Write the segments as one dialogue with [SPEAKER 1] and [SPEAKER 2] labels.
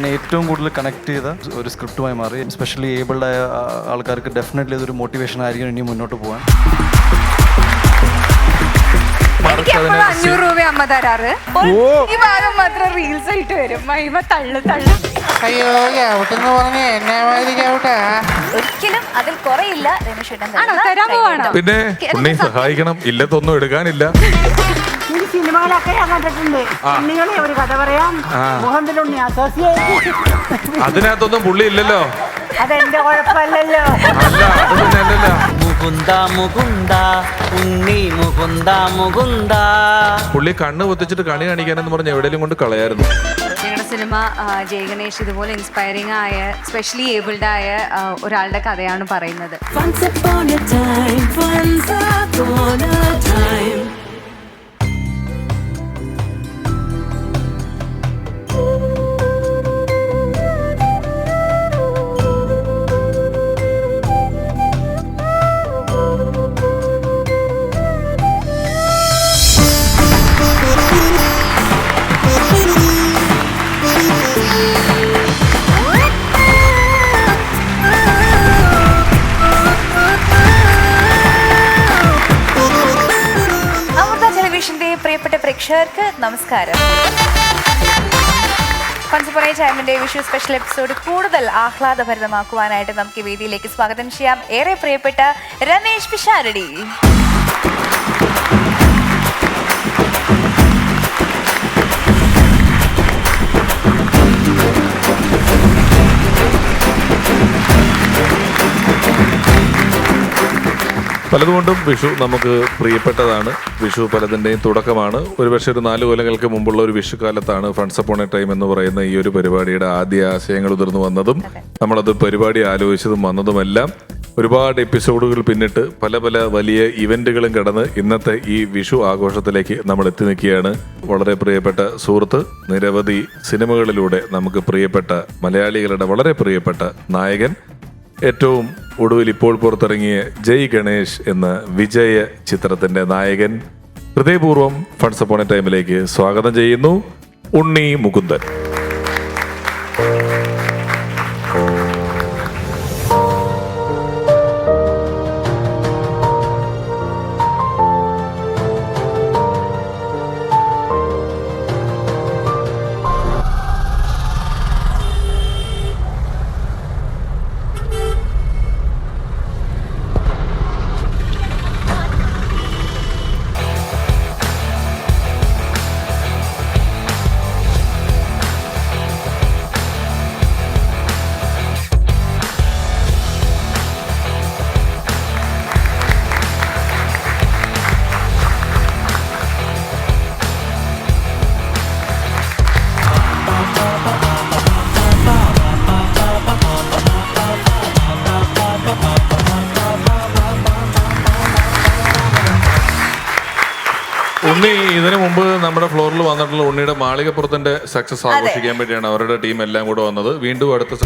[SPEAKER 1] എന്നെ ഏറ്റവും കൂടുതൽ കണക്ട് ചെയ്ത ഒരു സ്ക്രിപ്റ്റുമായി മാറി. എസ്പെഷ്യലി ഏബിൾഡ് ആയ ആൾക്കാർക്ക് ഡെഫിനറ്റ്ലി അതൊരു മോട്ടിവേഷൻ ആയിരിക്കും ഇനി മുന്നോട്ട് പോകാൻ.
[SPEAKER 2] എനിക്ക് എപ്പോഴും 500 രൂപ അമ്മ തരാറ്. ഈ ഭാഗം മാത്രം റീൽസ് ആയിട്ട് വരും. മഹിമ തള്ളു.
[SPEAKER 3] അയ്യോ ചവിട്ടെന്ന് പറഞ്ഞ എന്നെ ചവിട്ടാ.
[SPEAKER 2] ഒരിക്കലും അതിൽ കുറയില്ല.
[SPEAKER 4] തരാൻ പോവാണോ? പിന്നെ ഉണ്ണി സഹായിക്കണം. ഇല്ലത്തൊന്നും എടുക്കാനില്ല.
[SPEAKER 5] സിനിമകളൊക്കെ ഞാൻ കണ്ടിട്ടുണ്ട്. ഉണ്ണികളെ ഒരു കഥ പറയാം. മുഹമ്മദ് അസോസിയേറ്റ്.
[SPEAKER 4] അതിനകത്തൊന്നും പുള്ളി ഇല്ലല്ലോ.
[SPEAKER 5] അതെന്റെ കുഴപ്പമല്ലല്ലോ.
[SPEAKER 4] അല്ല അത് തന്നെ അല്ലല്ലോ.
[SPEAKER 6] മുകുന്ദ മുകുന്ദ ഉണ്ണി മുകുന്ദ മുകുന്ദ.
[SPEAKER 4] പുള്ളി കണ്ണ് പൊത്തിച്ചിട്ട് കണി കാണിക്കാനെന്ന് പറഞ്ഞ് എവിടെയും കൊണ്ട് കളയായിരുന്നു.
[SPEAKER 2] ഞങ്ങളുടെ സിനിമ ജയ് ഗണേഷ് ഇതുപോലെ ഇൻസ്പയറിംഗ് ആയ സ്പെഷ്യലി ഏബിൾഡ് ആയ ഒരാളുടെ കഥയാണ് പറയുന്നത്. പ്രിയപ്പെട്ട പ്രേക്ഷകർക്ക് നമസ്കാരം. ഫൺസ് ടൈമിന്റെ വിഷു സ്പെഷ്യൽ എപ്പിസോഡ് കൂടുതൽ ആഹ്ലാദഭരിതമാക്കുവാനായിട്ട് നമുക്ക് വേദിയിലേക്ക് സ്വാഗതം ചെയ്യാം ഏറെ പ്രിയപ്പെട്ട രമേശ് പിഷാരടി.
[SPEAKER 4] പലതുകൊണ്ടും വിഷു നമുക്ക് പ്രിയപ്പെട്ടതാണ്. വിഷു പലതിൻ്റെയും തുടക്കമാണ്. ഒരുപക്ഷെ ഒരു 4 കൊല്ലങ്ങൾക്ക് മുമ്പുള്ള ഒരു വിഷുക്കാലത്താണ് ഫൺസ് അപ്പോൺ എ ടൈം എന്ന് പറയുന്ന ഈ ഒരു പരിപാടിയുടെ ആദ്യ ആശയങ്ങൾ ഉതിർന്നു വന്നതും നമ്മളത് പരിപാടി ആലോചിച്ചതും വന്നതുമെല്ലാം. ഒരുപാട് എപ്പിസോഡുകൾ പിന്നിട്ട് പല പല വലിയ ഇവന്റുകളും കടന്ന് ഇന്നത്തെ ഈ വിഷു ആഘോഷത്തിലേക്ക് നമ്മൾ എത്തി നിൽക്കുകയാണ്. വളരെ പ്രിയപ്പെട്ട സുഹൃത്ത്, നിരവധി സിനിമകളിലൂടെ നമുക്ക് പ്രിയപ്പെട്ട മലയാളികളുടെ വളരെ പ്രിയപ്പെട്ട നായകൻ, ഏറ്റവും ഒടുവിൽ ഇപ്പോൾ പുറത്തിറങ്ങിയ ജയ് ഗണേഷ് എന്ന വിജയ ചിത്രത്തിന്റെ നായകൻ, ഹൃദയപൂർവ്വം ഫൺസ് അപ്പോൺ എ ടൈമിലേക്ക് സ്വാഗതം ചെയ്യുന്നു ഉണ്ണി മുകുന്ദൻ. ഉണ്ണി ഇതിനു മുമ്പ് നമ്മുടെ ഫ്ലോറിൽ വന്നിട്ടുള്ള ഉണ്ണിയുടെ മാളികപ്പുറത്തിന്റെ സക്സസ് ആഘോഷിക്കാൻ വേണ്ടിയാണ് അവരുടെ ടീം എല്ലാം കൂടെ വന്നത്. വീണ്ടും അടുത്ത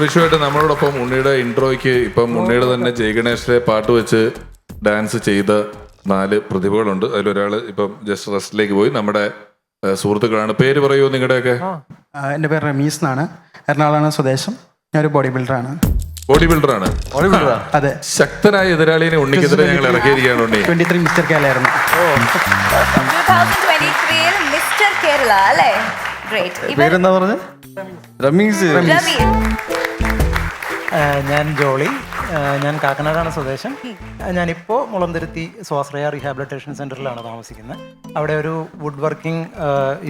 [SPEAKER 4] വിഷുവായിട്ട് നമ്മളോടൊപ്പം ഉണ്ണിയുടെ ഇൻട്രോയ്ക്ക് ഇപ്പം ഉണ്ണിയുടെ തന്നെ ജയ് ഗണേഷിലെ പാട്ട് വെച്ച് ഡാൻസ് ചെയ്ത 4 പ്രതിഭകളുണ്ട്. അതിലൊരാൾ ഇപ്പം ജസ്റ്റ് റെസ്റ്റിലേക്ക് പോയി. നമ്മുടെ സുഹൃത്തുക്കളാണ്. പേര് പറയൂ നിങ്ങളുടെയൊക്കെ?
[SPEAKER 7] എൻ്റെ പേര് റമീസ് എന്നാണ്. എറണാകുളമാണ് സ്വദേശം. ഞാനൊരു ബോഡി ബിൽഡറാണ്.
[SPEAKER 4] ബോഡി ബിൽഡറാണ്.
[SPEAKER 7] അതെ,
[SPEAKER 4] ശക്തനായ എതിരാളിനെ ഉണ്ണിക്കെതിരെ ഞങ്ങൾ ഇറക്കിയിരിക്കുകയാണ് ഉണ്ണി.
[SPEAKER 7] 23 മിസ്റ്റർ കേരളായിരുന്നു.
[SPEAKER 2] 2023 മിസ്റ്റർ കേരള അല്ലേ? ഗ്രേറ്റ്.
[SPEAKER 1] പേരെന്താ പറഞ്ഞ? റമീസ്.
[SPEAKER 7] ഞാൻ ജോളി, ഞാൻ കാക്കനാടാണ് സ്വദേശം. ഞാനിപ്പോൾ മുളന്തുരുത്തി സ്വാശ്രയ റീഹാബിലിറ്റേഷൻ സെൻറ്ററിലാണ് താമസിക്കുന്നത്. അവിടെ ഒരു വുഡ് വർക്കിംഗ്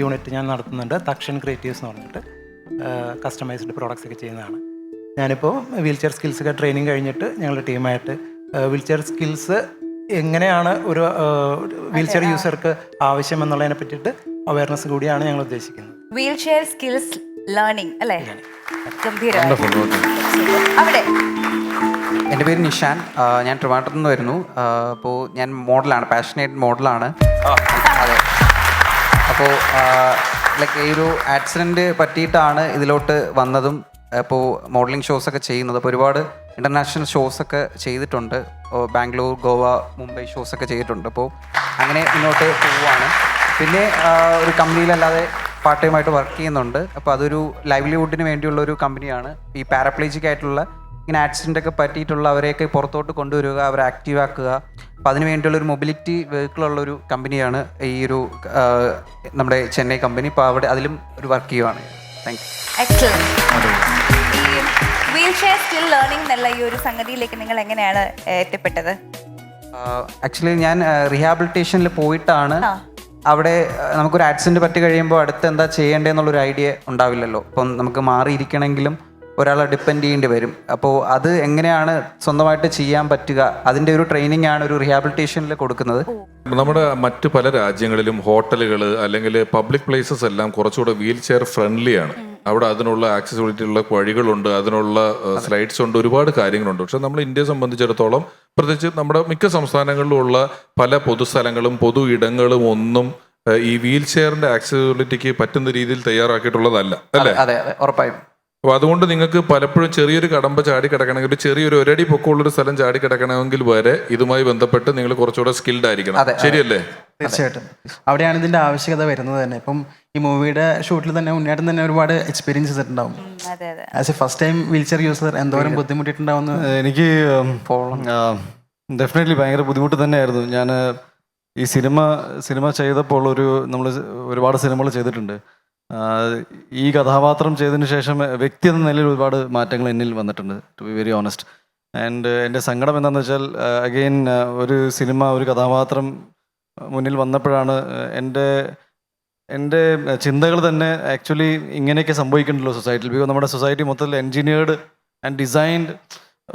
[SPEAKER 7] യൂണിറ്റ് ഞാൻ നടത്തുന്നുണ്ട്. തക്ഷൻ ക്രിയേറ്റീവ്സ് എന്ന് പറഞ്ഞിട്ട് കസ്റ്റമൈസ്ഡ് പ്രോഡക്റ്റ്സ് ഒക്കെ ചെയ്യുന്നതാണ്. ഞാനിപ്പോൾ വീൽ ചെയർ സ്കിൽസൊക്കെ ട്രെയിനിങ് കഴിഞ്ഞിട്ട് ഞങ്ങളുടെ ടീമായിട്ട് വീൽ ചെയർ സ്കിൽസ് എങ്ങനെയാണ് ഒരു വീൽ ചെയർ യൂസർക്ക് ആവശ്യം എന്നുള്ളതിനെ പറ്റിയിട്ട് അവയർനെസ് കൂടിയാണ് ഞങ്ങൾ ഉദ്ദേശിക്കുന്നത്.
[SPEAKER 2] വീൽ ചെയർ സ്കിൽസ് ലേണിംഗ് അല്ലേ? ഗംഭീരം. അവിടെ
[SPEAKER 8] എൻ്റെ പേര് നിഷാൻ, ഞാൻ ട്രിവാൻഡ്രത്ത് നിന്ന് വരുന്നു. അപ്പോൾ ഞാൻ മോഡലാണ്, പാഷനേറ്റ് മോഡലാണ്. അതെ. അപ്പോൾ ലൈക്ക് ഈ ഒരു ആക്സിഡൻറ്റ് പറ്റിയിട്ടാണ് ഇതിലോട്ട് വന്നതും ഇപ്പോൾ മോഡലിംഗ് ഷോസൊക്കെ ചെയ്യുന്നത്. അപ്പോൾ ഒരുപാട് ഇൻ്റർനാഷണൽ ഷോസൊക്കെ ചെയ്തിട്ടുണ്ട്. ബാംഗ്ലൂർ, ഗോവ, മുംബൈ ഷോസൊക്കെ ചെയ്തിട്ടുണ്ട്. അപ്പോൾ അങ്ങനെ മുന്നോട്ട് പോവുകയാണ്. പിന്നെ ഒരു കമ്പനിയിലല്ലാതെ പാർട്ട് ടൈമായിട്ട് വർക്ക് ചെയ്യുന്നുണ്ട്. അപ്പോൾ അതൊരു ലൈവ്ലിഹുഡിന് വേണ്ടിയുള്ള ഒരു കമ്പനിയാണ്. ഈ പാരാപ്ലേജിക് ആയിട്ടുള്ള ഇങ്ങനെ ആക്സിഡൻ്റ് ഒക്കെ പറ്റിയിട്ടുള്ളവരെയൊക്കെ പുറത്തോട്ട് കൊണ്ടുവരിക, അവരെ ആക്റ്റീവ് ആക്കുക. അപ്പോൾ അതിന് വേണ്ടിയുള്ളൊരു മൊബിലിറ്റി വെഹിക്കിളുള്ളൊരു കമ്പനിയാണ് ഈ ഒരു നമ്മുടെ ചെന്നൈ കമ്പനി. ഇപ്പോൾ അവിടെ അതിലും ഒരു വർക്ക് ചെയ്യുവാണ്. Thank you.
[SPEAKER 2] എക്സലന്റ്. ഈ വീൽ ചെയർ സ്കിൽ ലേണിംഗ് എന്നുള്ള ഈ ഒരു സംഗതിയിലേക്ക് നിങ്ങൾ എങ്ങനെയാണ് എത്തിപ്പെട്ടത്?
[SPEAKER 8] ആക്ച്വലി ഞാൻ റീഹാബിലിറ്റേഷനിൽ പോയിട്ടാണ്. അവിടെ നമുക്കൊരു ആക്സിഡൻറ്റ് പറ്റി കഴിയുമ്പോൾ അടുത്ത് എന്താ ചെയ്യേണ്ടതെന്നുള്ളൊരു ഐഡിയ ഉണ്ടാവില്ലല്ലോ. അപ്പം നമുക്ക് മാറിയിരിക്കണമെങ്കിലും ഒരാളെ ഡിപ്പെൻഡ് ചെയ്യേണ്ടി വരും. അപ്പോൾ അത് എങ്ങനെയാണ് സ്വന്തമായിട്ട് ചെയ്യാൻ പറ്റുക, അതിൻ്റെ ഒരു ട്രെയിനിങ് ആണ് ഒരു റീഹാബിലിറ്റേഷനിൽ കൊടുക്കുന്നത്.
[SPEAKER 4] നമ്മുടെ മറ്റ് പല രാജ്യങ്ങളിലും ഹോട്ടലുകൾ അല്ലെങ്കിൽ പബ്ലിക് പ്ലേസസ് എല്ലാം കുറച്ചുകൂടെ വീൽ ചെയർ ഫ്രണ്ട്ലി ആണ്. അവിടെ അതിനുള്ള ആക്സസിബിലിറ്റി ഉള്ള വഴികളുണ്ട്, അതിനുള്ള സ്ലൈഡ്സ് ഉണ്ട്, ഒരുപാട് കാര്യങ്ങളുണ്ട്. പക്ഷെ നമ്മൾ ഇന്ത്യയെ സംബന്ധിച്ചിടത്തോളം പ്രത്യേകിച്ച് നമ്മുടെ മിക്ക സംസ്ഥാനങ്ങളിലുമുള്ള പല പൊതുസ്ഥലങ്ങളും പൊതു ഇടങ്ങളും ഒന്നും ഈ വീൽ ചെയറിന്റെ ആക്സസിബിലിറ്റിക്ക് പറ്റുന്ന രീതിയിൽ തയ്യാറാക്കിയിട്ടുള്ളതല്ല, അല്ലേ?
[SPEAKER 8] അതെ, ഉറപ്പായും.
[SPEAKER 4] അപ്പോൾ അതുകൊണ്ട് നിങ്ങൾക്ക് പലപ്പോഴും ചെറിയൊരു കടമ്പ ചാടി കിടക്കണമെങ്കിൽ, ഒരു ചെറിയൊരു ഒരടി പൊക്കമുള്ളൊരു സ്ഥലം ചാടി കിടക്കണമെങ്കിൽ വരെ ഇതുമായി ബന്ധപ്പെട്ട് നിങ്ങൾ കുറച്ചുകൂടെ സ്കിൽഡ് ആയിരിക്കണം. ശരിയല്ലേ?
[SPEAKER 7] തീർച്ചയായിട്ടും അവിടെയാണ് ഇതിൻ്റെ ആവശ്യകത വരുന്നത് തന്നെ. ഇപ്പം ഈ മൂവിയുടെ ഷൂട്ടിൽ തന്നെ ഉണ്ണിയേട്ടൻ തന്നെ ഒരുപാട് എക്സ്പീരിയൻസ് ചെയ്തിട്ടുണ്ടാവും. As A first time wheel chair user എന്തോരം ബുദ്ധിമുട്ടിയിട്ടുണ്ടാവുന്ന?
[SPEAKER 1] എനിക്ക് ഡെഫിനറ്റ്ലി ഭയങ്കര ബുദ്ധിമുട്ട് തന്നെയായിരുന്നു. ഞാൻ ഈ സിനിമ ചെയ്തപ്പോൾ നമ്മൾ ഒരുപാട് സിനിമകൾ ചെയ്തിട്ടുണ്ട്. ഈ കഥാപാത്രം ചെയ്തതിന് ശേഷം വ്യക്തി എന്ന നിലയിൽ ഒരുപാട് മാറ്റങ്ങൾ എന്നിൽ വന്നിട്ടുണ്ട്, to be very honest. And എൻ്റെ സങ്കടം എന്താണെന്ന് വെച്ചാൽ അഗെയിൻ ഒരു സിനിമ, ഒരു കഥാപാത്രം മുന്നിൽ വന്നപ്പോഴാണ് എൻ്റെ ചിന്തകൾ തന്നെ ആക്ച്വലി ഇങ്ങനെയൊക്കെ സംഭവിക്കുന്നുണ്ടല്ലോ സൊസൈറ്റിയിൽ. ബിക്കോസ് നമ്മുടെ സൊസൈറ്റി മൊത്തത്തിൽ എൻജിനീയർഡ് ആൻഡ് ഡിസൈൻഡ്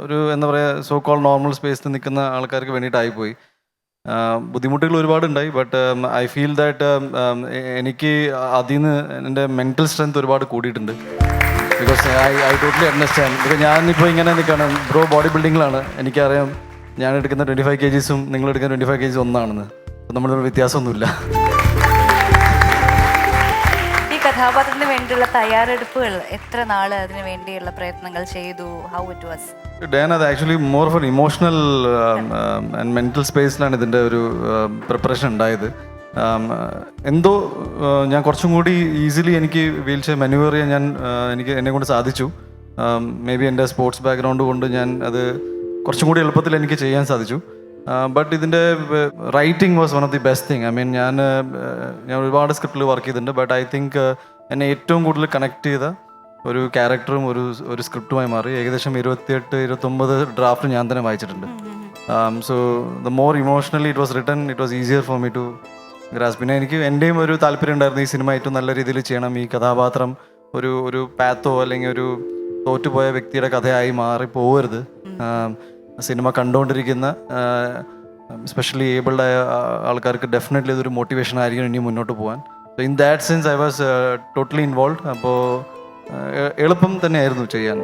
[SPEAKER 1] ഒരു എന്താ പറയുക സോ കോൾ നോർമൽ സ്പേസിൽ നിൽക്കുന്ന ആൾക്കാർക്ക് വേണ്ടിയിട്ടായിപ്പോയി. ബുദ്ധിമുട്ടുകൾ ഒരുപാടുണ്ടായി. ബട്ട് ഐ ഫീൽ ദാറ്റ് എനിക്ക് അതിൽ നിന്ന് എൻ്റെ മെൻ്റൽ സ്ട്രെങ്ത് ഒരുപാട് കൂടിയിട്ടുണ്ട്. Because I totally understand. Because ഞാനിപ്പോൾ ഇങ്ങനെ നിൽക്കുകയാണ്, ബ്രോ ബോഡി ബിൽഡിങ്ങിലാണ്. എനിക്കറിയാം ഞാൻ എടുക്കുന്ന 25 kgs നിങ്ങൾ എടുക്കുന്ന 25 kgs ഒന്നാണെന്ന്. അപ്പോൾ നമ്മുടെ വ്യത്യാസമൊന്നുമില്ല.
[SPEAKER 2] ഈ കഥാപാത്രത്തിന് വേണ്ടിയുള്ള തയ്യാറെടുപ്പുകൾ എത്ര നാൾ അതിനു വേണ്ടിയുള്ള പ്രയത്നങ്ങൾ ചെയ്തു? How it was?
[SPEAKER 1] അത് actually more of an emotional and mental സ്പേസിലാണ് ഇതിൻ്റെ ഒരു പ്രിപ്പറേഷൻ ഉണ്ടായത്. എന്തോ ഞാൻ കുറച്ചും കൂടി ഈസിലി എനിക്ക് വീൽ ചെയർ മാനുവർ ചെയ്യാൻ എന്നെ കൊണ്ട് സാധിച്ചു. മേ ബി എൻ്റെ സ്പോർട്സ് ബാക്ക്ഗ്രൗണ്ട് കൊണ്ട് ഞാൻ അത് കുറച്ചും കൂടി എളുപ്പത്തിൽ എനിക്ക് ചെയ്യാൻ സാധിച്ചു. ബട്ട് ഇതിൻ്റെ writing was one of the best thing. I mean ഞാൻ ഒരുപാട് സ്ക്രിപ്റ്റിൽ വർക്ക് ചെയ്തിട്ടുണ്ട്. ബട്ട് ഐ തിങ്ക് എന്നെ ഏറ്റവും കൂടുതൽ കണക്ട് ചെയ്ത ഒരു ക്യാരക്ടറും ഒരു സ്ക്രിപ്റ്റുമായി മാറി. ഏകദേശം 28-29 ഡ്രാഫ്റ്റ് ഞാൻ തന്നെ വായിച്ചിട്ടുണ്ട്. So the more emotionally it was written, it was easier for me to grasp. പിന്നെ എനിക്ക് എൻ്റെയും ഒരു താല്പര്യം ഉണ്ടായിരുന്നു ഈ സിനിമ ഏറ്റവും നല്ല രീതിയിൽ ചെയ്യണം. ഈ കഥാപാത്രം ഒരു പാത്തോ അല്ലെങ്കിൽ ഒരു തോറ്റുപോയ വ്യക്തിയുടെ കഥയായി മാറി പോകരുത്. സിനിമ കണ്ടുകൊണ്ടിരിക്കുന്ന സ്പെഷ്യലി ഏബിൾഡ് ആയ ആൾക്കാർക്ക് ഡെഫിനറ്റ്ലി ഇതൊരു മോട്ടിവേഷൻ ആയിരിക്കും ഇനി മുന്നോട്ട് പോകാൻ. So in that sense I was totally involve. അപ്പോൾ എളുപ്പം തന്നെയായിരുന്നു ചെയ്യാൻ.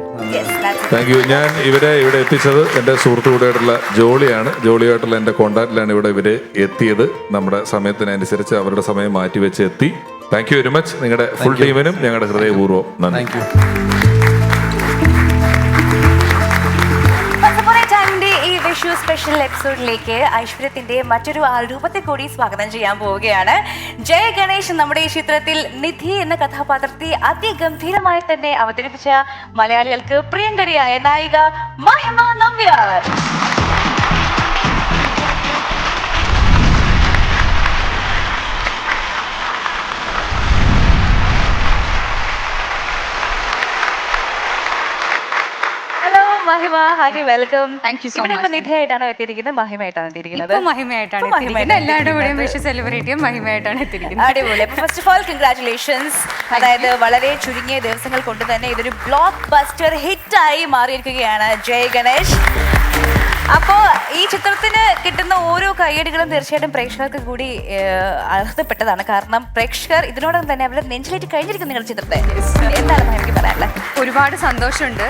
[SPEAKER 4] Thank you. ഞാൻ ഇവിടെ എത്തിച്ചത് എൻ്റെ സുഹൃത്തുക്കൂടെയായിട്ടുള്ള ജോളിയാണ്. ജോളിയായിട്ടുള്ള എൻ്റെ കോൺടാക്റ്റിലാണ് ഇവർ എത്തിയത്. നമ്മുടെ സമയത്തിനനുസരിച്ച് അവരുടെ സമയം മാറ്റിവെച്ച് എത്തി. Thank you very much. നിങ്ങളുടെ ഫുൾ ടീമിനും ഞങ്ങളുടെ ഹൃദയപൂർവ്വം നന്ദി.
[SPEAKER 1] Thank you.
[SPEAKER 2] ഈ വിഷു വിഷു സ്പെഷ്യൽ എപ്പിസോഡിലേക്ക് ഐശ്വര്യത്തിന്റെ മറ്റൊരു രൂപത്തെ കൂടി സ്വാഗതം ചെയ്യാൻ പോവുകയാണ്. ജയ ഗണേഷ് നമ്മുടെ ഈ ചിത്രത്തിൽ നിധി എന്ന കഥാപാത്രത്തെ അതിഗംഭീരമായി തന്നെ അവതരിപ്പിച്ച മലയാളികൾക്ക് പ്രിയങ്കരിയായ നായിക മഹിമ നമ്പ്യാർ. മഹിമ, hi, welcome.
[SPEAKER 9] Thank you so
[SPEAKER 2] ഇവിടെ
[SPEAKER 9] മച്ച്.
[SPEAKER 2] നിധിയായിട്ടാണോ എത്തിയിരിക്കുന്നത്, മഹിമയായിട്ടാണ് എത്തിയിരിക്കുന്നത്?
[SPEAKER 9] മഹിമയായിട്ടാണ് എത്തിയിരിക്കുന്നത്. എല്ലാവരുടെ കൂടെയും വിഷു സെലിബ്രേറ്റ് ചെയ്യാൻ മഹിമയായിട്ടാണ് എത്തിയിരിക്കുന്നത്.
[SPEAKER 2] അടിപൊളി. First of all congratulations. അതായത് വളരെ ചുരുങ്ങിയ ദിവസങ്ങൾ കൊണ്ട് തന്നെ ഇതൊരു ബ്ലോക്ക് ബസ്റ്റർ ഹിറ്റായി മാറിയിരിക്കുകയാണ് ജയ ഗണേഷ്. അപ്പോ ഈ ചിത്രത്തിന് കിട്ടുന്ന ഓരോ കയ്യടികളും തീർച്ചയായിട്ടും പ്രേക്ഷകർക്ക് കൂടി അർഹതപ്പെട്ടതാണ്. കാരണം പ്രേക്ഷകർ ഇതിനോടൊപ്പം തന്നെ അവരെ നെഞ്ചിലേറ്റ് കഴിഞ്ഞിരിക്കും നിങ്ങളുടെ ചിത്രത്തെ. എന്താണ് എനിക്ക് പറയാനുള്ളത്?
[SPEAKER 9] ഒരുപാട് സന്തോഷമുണ്ട്.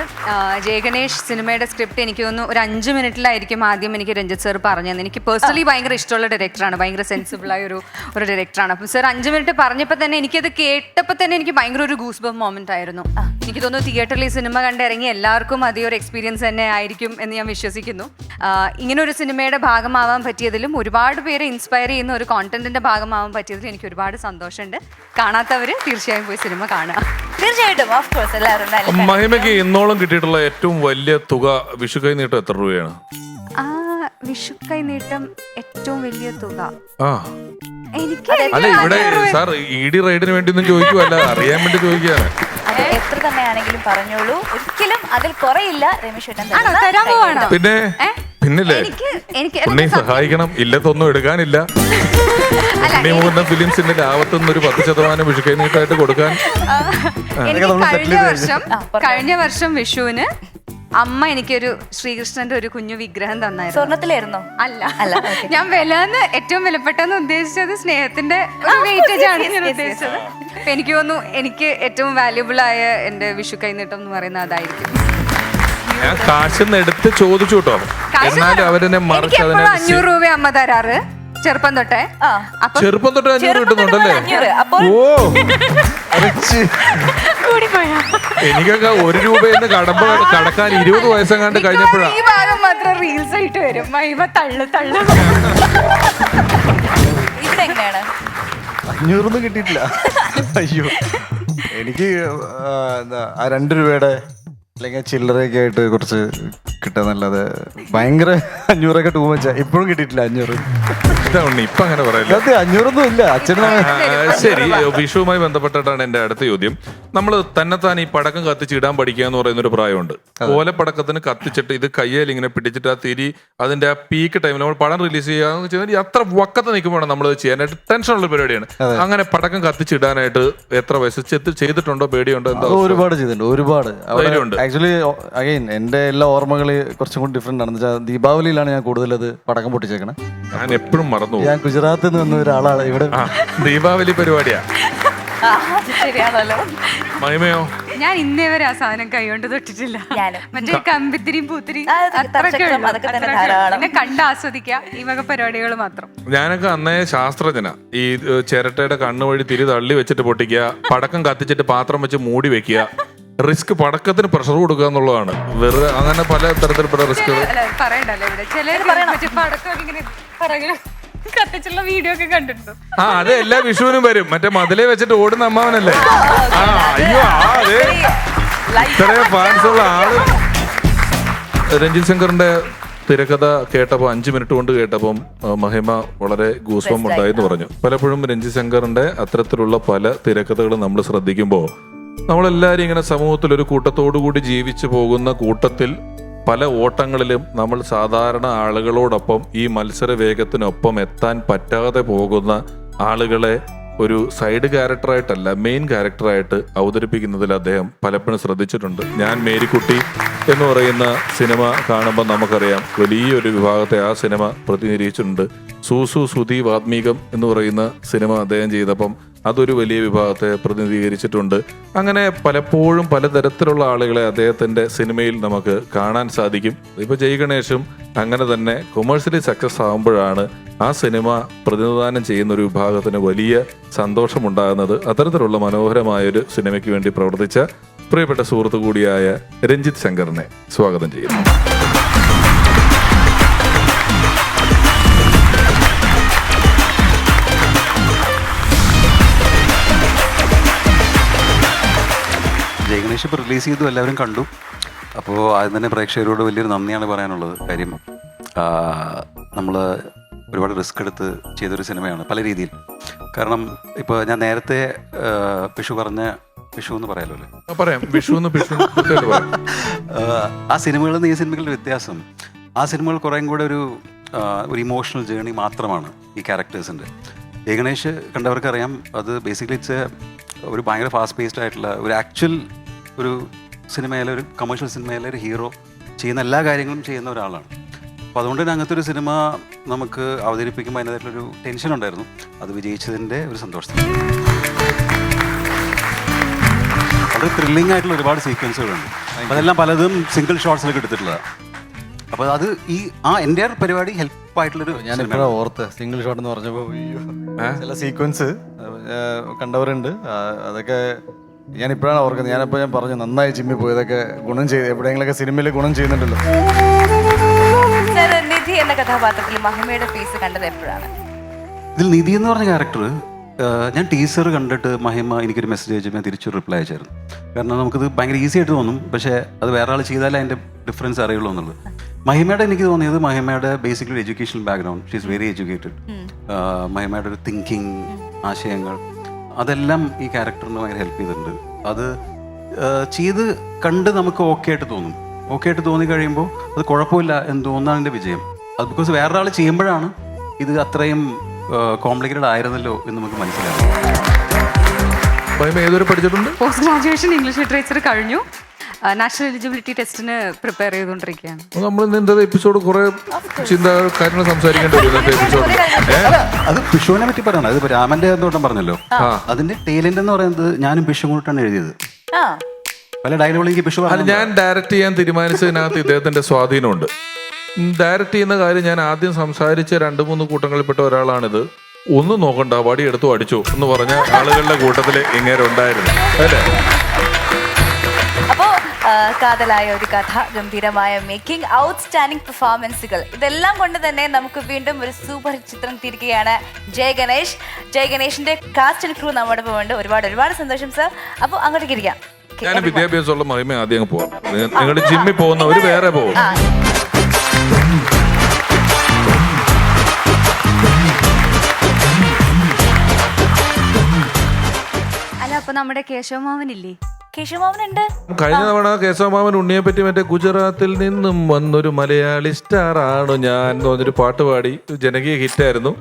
[SPEAKER 9] ജയഗണേഷ് സിനിമയുടെ സ്ക്രിപ്റ്റ് എനിക്ക് തോന്നുന്നു ഒരു 5 മിനിറ്റിലായിരിക്കും ആദ്യം എനിക്ക് രഞ്ജിത്ത് സർ പറഞ്ഞു തന്നെ. എനിക്ക് പേഴ്സണലി ഭയങ്കര ഇഷ്ടമുള്ള ഡയറക്ടറാണ്, ഭയങ്കര സെൻസിബിളായ ഒരു ഡയറക്ടറാണ്. അപ്പം സർ 5 മിനിറ്റ് പറഞ്ഞപ്പോൾ തന്നെ എനിക്കത് കേട്ടപ്പോൾ തന്നെ എനിക്ക് ഭയങ്കര ഒരു ഗൂസ് ബം മൊമെന്റ് ആയിരുന്നു. എനിക്ക് തോന്നുന്നു തിയേറ്ററിൽ ഈ സിനിമ കണ്ടിറങ്ങി എല്ലാവർക്കും അതേ ഒരു എക്സ്പീരിയൻസ് തന്നെ ആയിരിക്കും എന്ന് ഞാൻ വിശ്വസിക്കുന്നു. ഇങ്ങനെ ഒരു സിനിമയുടെ ഭാഗമാവാൻ പറ്റിയതിലും ഒരുപാട് പേരെ ഇൻസ്പയർ ചെയ്യുന്ന ഒരു കോണ്ടന്റിന്റെ ഭാഗമാവാൻ പറ്റിയതിലും എനിക്ക് ഒരുപാട് സന്തോഷമുണ്ട്. കാണാത്തവര് തീർച്ചയായും പോയി സിനിമ കാണുക.
[SPEAKER 2] തീർച്ചയായിട്ടും, ഓഫ് കോഴ്സ്, എല്ലാവരും
[SPEAKER 4] മഹിമയ്ക്ക് ഇന്നോളം കിട്ടിയിട്ടുള്ള ഏറ്റവും വലിയ തുക വിഷു കൈ നീട്ടം എത്ര രൂപയാണ്?
[SPEAKER 9] വിഷു കൈ നീട്ടം ഏറ്റവും വലിയ തുക എനിക്ക്
[SPEAKER 4] അല്ല, ഇവിടെ സാർ ഇഡി റൈഡിന് വേണ്ടി ഒന്നും ചോദിക്കുവല്ല, അറിയാൻ വേണ്ടി ചോദിക്കുകയാണ്.
[SPEAKER 2] അത് എത്ര തന്നെ ആണെങ്കിലും പറഞ്ഞോളൂ, ഒരിക്കലും അതിൽ കുറയില്ല. രമേശ്
[SPEAKER 9] തരാൻ പോവാണോ?
[SPEAKER 4] പിന്നെ പിന്നില്ലേ, ഉണ്ണി സഹായിക്കണം. ഇല്ലത്തൊന്നും എടുക്കാനില്ല. ഉണ്ണി മുകുന്ദൻ ഫിലിംസിന്റെ ലാഭത്തുനിന്ന് ഒരു 10% വിഷു കൈ നീട്ടായിട്ട് കൊടുക്കാൻ.
[SPEAKER 9] കഴിഞ്ഞ വർഷം വിഷുവിന് അമ്മ എനിക്കൊരു ശ്രീകൃഷ്ണന്റെ ഒരു കുഞ്ഞു വിഗ്രഹം തന്നായിരുന്നു.
[SPEAKER 2] സ്വർണ്ണത്തിലായിരുന്നോ?
[SPEAKER 9] അല്ല, ഞാൻ വിലന്ന് ഏറ്റവും വിലപ്പെട്ടെന്ന് ഉദ്ദേശിച്ചത് സ്നേഹത്തിന്റെ ഒരു വെയിറ്റേജ് ആണ് ഞാൻ ഉദ്ദേശിച്ചത്. അപ്പൊ എനിക്ക് തോന്നുന്നു എനിക്ക് ഏറ്റവും വാല്യുബിൾ ആയ എന്റെ വിഷു കൈനീട്ടം എന്ന് പറയുന്നത് അതായിരിക്കും.
[SPEAKER 4] ഞാൻ കാശിന്ന് എടുത്ത് ചോദിച്ചു കേട്ടോ, എന്നാലും അവരെന്നെ മറിച്ച്
[SPEAKER 9] 500 രൂപ അമ്മ തരാറ് ചെറുപ്പം തൊട്ടേ.
[SPEAKER 4] ചെറുപ്പം തൊട്ട് 500 കിട്ടുന്നുണ്ടല്ലേ? ഓ, എനിക്കൊക്കെ 1 രൂപയെന്ന് കടക്കാൻ 20 വയസ്സെങ്ങാണ്ട് കഴിഞ്ഞപ്പോഴാണ്.
[SPEAKER 9] ഈ ഭാഗം മാത്രം റീൽസ് ആയിട്ട് വരും. മഹിമ തള്ളു.
[SPEAKER 2] ഇവിടെ എങ്ങനെയാണ്?
[SPEAKER 1] 500 കിട്ടിയിട്ടില്ല. അയ്യോ, എനിക്ക് 2 രൂപയുടെ അല്ലെങ്കിൽ ചില്ലറയൊക്കെ ആയിട്ട് കുറച്ച് കിട്ടാന്നല്ലാതെ ഭയങ്കര 500 ടൂ മച്ചാ. ഇപ്പോഴും കിട്ടിയിട്ടില്ല 500.
[SPEAKER 4] ഇപ്പൊ അങ്ങനെ പറയല്ലേ?
[SPEAKER 1] 500 ഇല്ല അച്ഛനും.
[SPEAKER 4] ശരി, വിഷുവുമായി ബന്ധപ്പെട്ടിട്ടാണ് എന്റെ അടുത്ത ചോദ്യം. നമ്മൾ തന്നെത്താൻ ഈ പടക്കം കത്തിച്ച് ഇടാൻ പഠിക്കുക എന്ന് പറയുന്ന ഒരു പ്രായമുണ്ട്. ഓലപ്പടക്കത്തിന് കത്തിച്ചിട്ട് ഇത് കയ്യിൽ ഇങ്ങനെ പിടിച്ചിട്ട് ആ തിരി അതിന്റെ ആ പീക്ക് ടൈമിൽ നമ്മൾ പടം റിലീസ് ചെയ്യാന്ന് വെച്ചാൽ അത്ര വക്കത്ത് നിൽക്കുമ്പോഴാണ് നമ്മൾ ചെയ്യാനായിട്ട് ടെൻഷനുള്ള പരിപാടിയാണ്. അങ്ങനെ പടക്കം കത്തിച്ചിടാനായിട്ട് എത്ര വയസ്സ് ചെയ്തിട്ടുണ്ടോ? പേടിയുണ്ടോ? എന്താ?
[SPEAKER 1] ഒരുപാട് ചെയ്തിട്ടുണ്ട്, ഒരുപാട്.
[SPEAKER 4] ധൈര്യമുണ്ട്.
[SPEAKER 1] ആക്ച്വലി അഗൈൻ എന്റെ എല്ലാ ഓർമ്മകള് കുറച്ചും കൂടി ഡിഫറെന്റ് ആണ്. വെച്ചാൽ ദീപാവലിയിലാണ് ഞാൻ കൂടുതൽ അത് പടക്കം പൊട്ടിച്ചേക്കണേ.
[SPEAKER 4] ഞാൻ എപ്പോഴും മറന്നു.
[SPEAKER 1] ഞാൻ ഗുജറാത്തിൽ നിന്ന് വന്ന ഒരാളാണ്. ഇവിടെ
[SPEAKER 4] ദീപാവലി പരിപാടിയാ.
[SPEAKER 2] ശരിയാണല്ലോ.
[SPEAKER 4] മഹിമയോ?
[SPEAKER 9] ഞാൻ ഇന്നേ വരെ ആ സാധനം കൈകൊണ്ട് തൊട്ടിട്ടില്ല. മറ്റേ കമ്പിത്തിരിയും പൂത്തിരി എന്നെ കണ്ട് ആസ്വദിക്കുക, ഈ വക പരിപാടികൾ മാത്രം.
[SPEAKER 4] ഞാനൊക്കെ അന്നേ ശാസ്ത്രജ്ഞന. ഈ ചിരട്ടയുടെ കണ്ണുവഴി തിരി തള്ളി വെച്ചിട്ട് പൊട്ടിക്കുക, പടക്കം കത്തിച്ചിട്ട് പാത്രം വെച്ച് മൂടി വെക്കുക, റിസ്ക് പടക്കത്തിന് പ്രഷർ കൊടുക്കുക എന്നുള്ളതാണ്. വെറുതെ അങ്ങനെ പല തരത്തിലുള്ള റിസ്ക്
[SPEAKER 9] പറയണ്ടല്ലോ ഇവിടെ. ചിലർ പടക്കം ഇങ്ങനെ പറയണ കത്തിച്ചുള്ള വീഡിയോ ഒക്കെ കണ്ടിട്ടുണ്ടോ?
[SPEAKER 4] അത് എല്ലാ വിഷുവിനും വരും. മറ്റേ മതിലേ വെച്ചിട്ട് ഓടുന്ന അമ്മാവനല്ലേ? അയ്യോ, അതെ, ഇത്രയും ഫാൻസ് ഉള്ള ആള്. രഞ്ജിത് ശങ്കറിന്റെ തിരക്കഥ കേട്ടപ്പോൾ 5 മിനിറ്റ് കൊണ്ട് കേട്ടപ്പം മഹിമ വളരെ ഗൂസ്ബം ഉണ്ടായെന്ന് പറഞ്ഞു. പലപ്പോഴും രഞ്ജിത് ശങ്കറിന്റെ അത്തരത്തിലുള്ള പല തിരക്കഥകളും നമ്മൾ ശ്രദ്ധിക്കുമ്പോൾ നമ്മളെല്ലാവരും ഇങ്ങനെ സമൂഹത്തിൽ ഒരു കൂട്ടത്തോടുകൂടി ജീവിച്ചു പോകുന്ന കൂട്ടത്തിൽ പല ഓട്ടങ്ങളിലും നമ്മൾ സാധാരണ ആളുകളോടൊപ്പം ഈ മത്സര വേഗത്തിനൊപ്പം എത്താൻ പറ്റാതെ പോകുന്ന ആളുകളെ ഒരു സൈഡ് ക്യാരക്ടറായിട്ടല്ല മെയിൻ ക്യാരക്ടറായിട്ട് അവതരിപ്പിക്കുന്നതിൽ അദ്ദേഹം പലപ്പോഴും ശ്രദ്ധിച്ചിട്ടുണ്ട്. ഞാൻ മേരിക്കുട്ടി എന്ന് പറയുന്ന സിനിമ കാണുമ്പോൾ നമുക്കറിയാം വലിയൊരു വിഭാഗത്തെ ആ സിനിമ പ്രതിനിധീകരിച്ചിട്ടുണ്ട്. സൂസു സുധി വാത്മീകം എന്ന് പറയുന്ന സിനിമ അദ്ദേഹം ചെയ്തപ്പം അതൊരു വലിയ വിഭാഗത്തെ പ്രതിനിധീകരിച്ചിട്ടുണ്ട്. അങ്ങനെ പലപ്പോഴും പലതരത്തിലുള്ള ആളുകളെ അദ്ദേഹത്തിൻ്റെ സിനിമയിൽ നമുക്ക് കാണാൻ സാധിക്കും. ഇപ്പോൾ ജയ് ഗണേഷും അങ്ങനെ തന്നെ കൊമേഴ്സ്യലി സക്സസ് ആകുമ്പോഴാണ് ആ സിനിമ പ്രതിനിധാനം ചെയ്യുന്ന ഒരു വിഭാഗത്തിന് വലിയ സന്തോഷമുണ്ടാകുന്നത്. അത്തരത്തിലുള്ള മനോഹരമായൊരു സിനിമയ്ക്ക് വേണ്ടി പ്രവർത്തിച്ച പ്രിയപ്പെട്ട സുഹൃത്തു കൂടിയായ രഞ്ജിത്ത് ശങ്കറിനെ സ്വാഗതം ചെയ്യുന്നു.
[SPEAKER 10] ജഗണേഷ് ഇപ്പോൾ റിലീസ് ചെയ്തു, എല്ലാവരും കണ്ടു. അപ്പോൾ ആദ്യം തന്നെ പ്രേക്ഷകരോട് വലിയൊരു നന്ദിയാണ് പറയാനുള്ളത്. കാര്യം നമ്മൾ ഒരുപാട് റിസ്ക് എടുത്ത് ചെയ്തൊരു സിനിമയാണ് പല രീതിയിൽ. കാരണം ഇപ്പോൾ ഞാൻ നേരത്തെ വിഷു എന്ന് പറയാലോ അല്ലേ?
[SPEAKER 4] പറയാം, വിഷു
[SPEAKER 10] ആ സിനിമകളിൽ നിന്ന് ഈ സിനിമകളുടെ വ്യത്യാസം, ആ സിനിമകൾ കുറേയും കൂടെ ഒരു ഇമോഷണൽ ജേർണി മാത്രമാണ് ഈ ക്യാരക്ടേഴ്സിൻ്റെ. ജഗണേഷ് കണ്ടവർക്കറിയാം, അത് ബേസിക്കലി ഒരു ഭയങ്കര ഫാസ്റ്റ് പേസ്ഡ് ആയിട്ടുള്ള ഒരു ആക്ച്വൽ ഒരു സിനിമയിലെ, ഒരു കമേഴ്ഷ്യൽ സിനിമയിലെ ഒരു ഹീറോ ചെയ്യുന്ന എല്ലാ കാര്യങ്ങളും ചെയ്യുന്ന ഒരാളാണ്. അപ്പോൾ അതുകൊണ്ട് തന്നെ അങ്ങനത്തെ ഒരു സിനിമ നമുക്ക് അവതരിപ്പിക്കുമ്പോൾ അതിൻ്റെതായിട്ടുള്ളൊരു ടെൻഷൻ ഉണ്ടായിരുന്നു. അത് വിജയിച്ചതിൻ്റെ ഒരു സന്തോഷം. വളരെ ത്രില്ലിംഗ് ആയിട്ടുള്ള ഒരുപാട് സീക്വൻസുകളുണ്ട്. അതെല്ലാം പലതും സിംഗിൾ ഷോട്ട്സിലേക്ക് എടുത്തിട്ടുള്ളതാണ്. അപ്പോൾ അത് എൻ്റെ പരിപാടി ഹെൽപ്പായിട്ടുള്ളൊരു,
[SPEAKER 1] ഞാനിപ്പോഴാണ് ഓർത്ത് സിംഗിൾ ഷോട്ട് എന്ന് പറഞ്ഞപ്പോൾ ചില സീക്വൻസ് കണ്ടവരുണ്ട്. അതൊക്കെ ഞാനിപ്പോഴാണ് ഓർക്കുന്നത്. ഞാൻ പറഞ്ഞു നന്നായി ജിമ്മിൽ പോയതൊക്കെ ഗുണം ചെയ്ത് എവിടെയെങ്കിലൊക്കെ സിനിമയിൽ ഗുണം ചെയ്യുന്നുണ്ടല്ലോ.
[SPEAKER 2] നിധി എന്ന കഥാപാത്രത്തിൽ മഹിമയുടെ ഫേസ് കണ്ടത് എപ്പോഴാണ്?
[SPEAKER 10] ഇതിൽ നിധി എന്ന് പറഞ്ഞ ക്യാരക്ടർ ഞാൻ ടീസർ കണ്ടിട്ട് മഹിമ എനിക്കൊരു മെസ്സേജ് അയച്ചപ്പോൾ ഞാൻ തിരിച്ചൊരു റിപ്ലൈ അയച്ചായിരുന്നു. കാരണം നമുക്കിത് ഭയങ്കര ഈസി ആയിട്ട് തോന്നും, പക്ഷേ അത് വേറെ ആൾ ചെയ്താലേ അതിൻ്റെ ഡിഫറൻസ് അറിയുള്ളൂ എന്നുള്ളത്. മഹിമയുടെ എനിക്ക് തോന്നിയത്, മഹിമയുടെ basically educational background, she is very educated. മഹിമയുടെ ഒരു തിങ്കിങ്, ആശയങ്ങൾ, അതെല്ലാം ഈ ക്യാരക്ടറിന് ഭയങ്കര ഹെൽപ്പ് ചെയ്തിട്ടുണ്ട്. അത് ചെയ്ത് കണ്ട് നമുക്ക് ഓക്കെ ആയിട്ട് തോന്നും. ഓക്കെ ആയിട്ട് തോന്നി കഴിയുമ്പോൾ അത് കുഴപ്പമില്ല എന്ന് തോന്നാണ് എൻ്റെ വിജയം. അത് ബിക്കോസ് വേറൊരാൾ ചെയ്യുമ്പോഴാണ് ഇത് അത്രയും കോംപ്ലിക്കേറ്റഡ് ആയിരുന്നല്ലോ എന്ന് നമുക്ക് മനസ്സിലാവും.
[SPEAKER 4] ഏതൊരു പഠിച്ചിട്ടുണ്ട്?
[SPEAKER 9] പോസ്റ്റ് ഗ്രാജുവേഷൻ ഇംഗ്ലീഷ് ലിറ്ററേച്ചർ കഴിഞ്ഞു. നാഷണൽ എലിജിബിലിറ്റി ടെസ്റ്റിന് പ്രിപ്പയർ ചെയ്തുകൊണ്ടിരിക്കുകയാണ്.
[SPEAKER 4] നമ്മൾ ഇന്നത്തെ എപ്പിസോഡ് കുറെ കാര്യങ്ങൾ സംസാരിക്കേണ്ടി വരും. എപ്പിസോഡ്
[SPEAKER 10] അത് പിഷുവിനെ പറ്റി പറയണം. അത് രാമന്റെ തോട്ടം പറഞ്ഞല്ലോ, അതിന്റെ ടേലന്റ് എന്ന് പറയുന്നത് ഞാനും പിഷും കൂട്ടാണ് എഴുതിയത്. പല ഡയലോഗുകളും എനിക്ക് പിഷു പറഞ്ഞു.
[SPEAKER 4] ഞാൻ ഡയറക്റ്റ് ചെയ്യാൻ തീരുമാനിച്ചതിനകത്ത് ഇദ്ദേഹത്തിന്റെ സ്വാധീനമുണ്ട്. ഡയറക്റ്റ് ചെയ്യുന്ന കാര്യം ഞാൻ ആദ്യം സംസാരിച്ച 2-3 കൂട്ടങ്ങളിൽപ്പെട്ട ഒരാളാണിത്. ഒന്നും നോക്കണ്ട, വടി എടുത്തു അടിച്ചു എന്ന് പറഞ്ഞ ആളുകളുടെ കൂട്ടത്തിൽ ഇങ്ങനെ ഉണ്ടായിരുന്നു അല്ലേ?
[SPEAKER 2] അപ്പോ കാതലായ ഒരു കഥ, ഗംഭീരമായ മേക്കിംഗ്, ഔട്ട്സ്റ്റാൻഡിംഗ് പെർഫോമൻസുകൾ, ഇതെല്ലാം കൊണ്ട് തന്നെ നമുക്ക് വീണ്ടും ഒരു സൂപ്പർ ചിത്രം തീർക്കുകയാണ് ജയഗണേഷ്. ജയഗണേഷിന്റെ കാസ്റ്റ് ആൻഡ് ക്രൂ നമ്മുടെ ഒപ്പം ഉണ്ട്. ഒരുപാട് സന്തോഷം സർ. അപ്പോൾ അങ്ങോട്ടേക്ക് ഇരിക്കാം.
[SPEAKER 4] ഞാൻ വിദ്യാഭ്യാസമുള്ള മഹിമ ആദ്യം അങ്ങ് പോവാം. നിങ്ങളുടെ ജിമ്മിൽ പോകുന്നവർ വേറെ പോകും.
[SPEAKER 9] അല്ല, അപ്പൊ നമ്മുടെ കേശവമാവനില്ലേ?
[SPEAKER 2] കേശവമാവനുണ്ട്.
[SPEAKER 4] കഴിഞ്ഞ തവണ കേശവമാവൻ ഉണ്ണിയെ പറ്റി മറ്റേ ഗുജറാത്തിൽ നിന്നും വന്നൊരു മലയാളി സ്റ്റാർ ആണ് ഞാൻ എന്ന് പറഞ്ഞൊരു പാട്ട് പാടി ജനകീയ ഹിറ്റായിരുന്നു.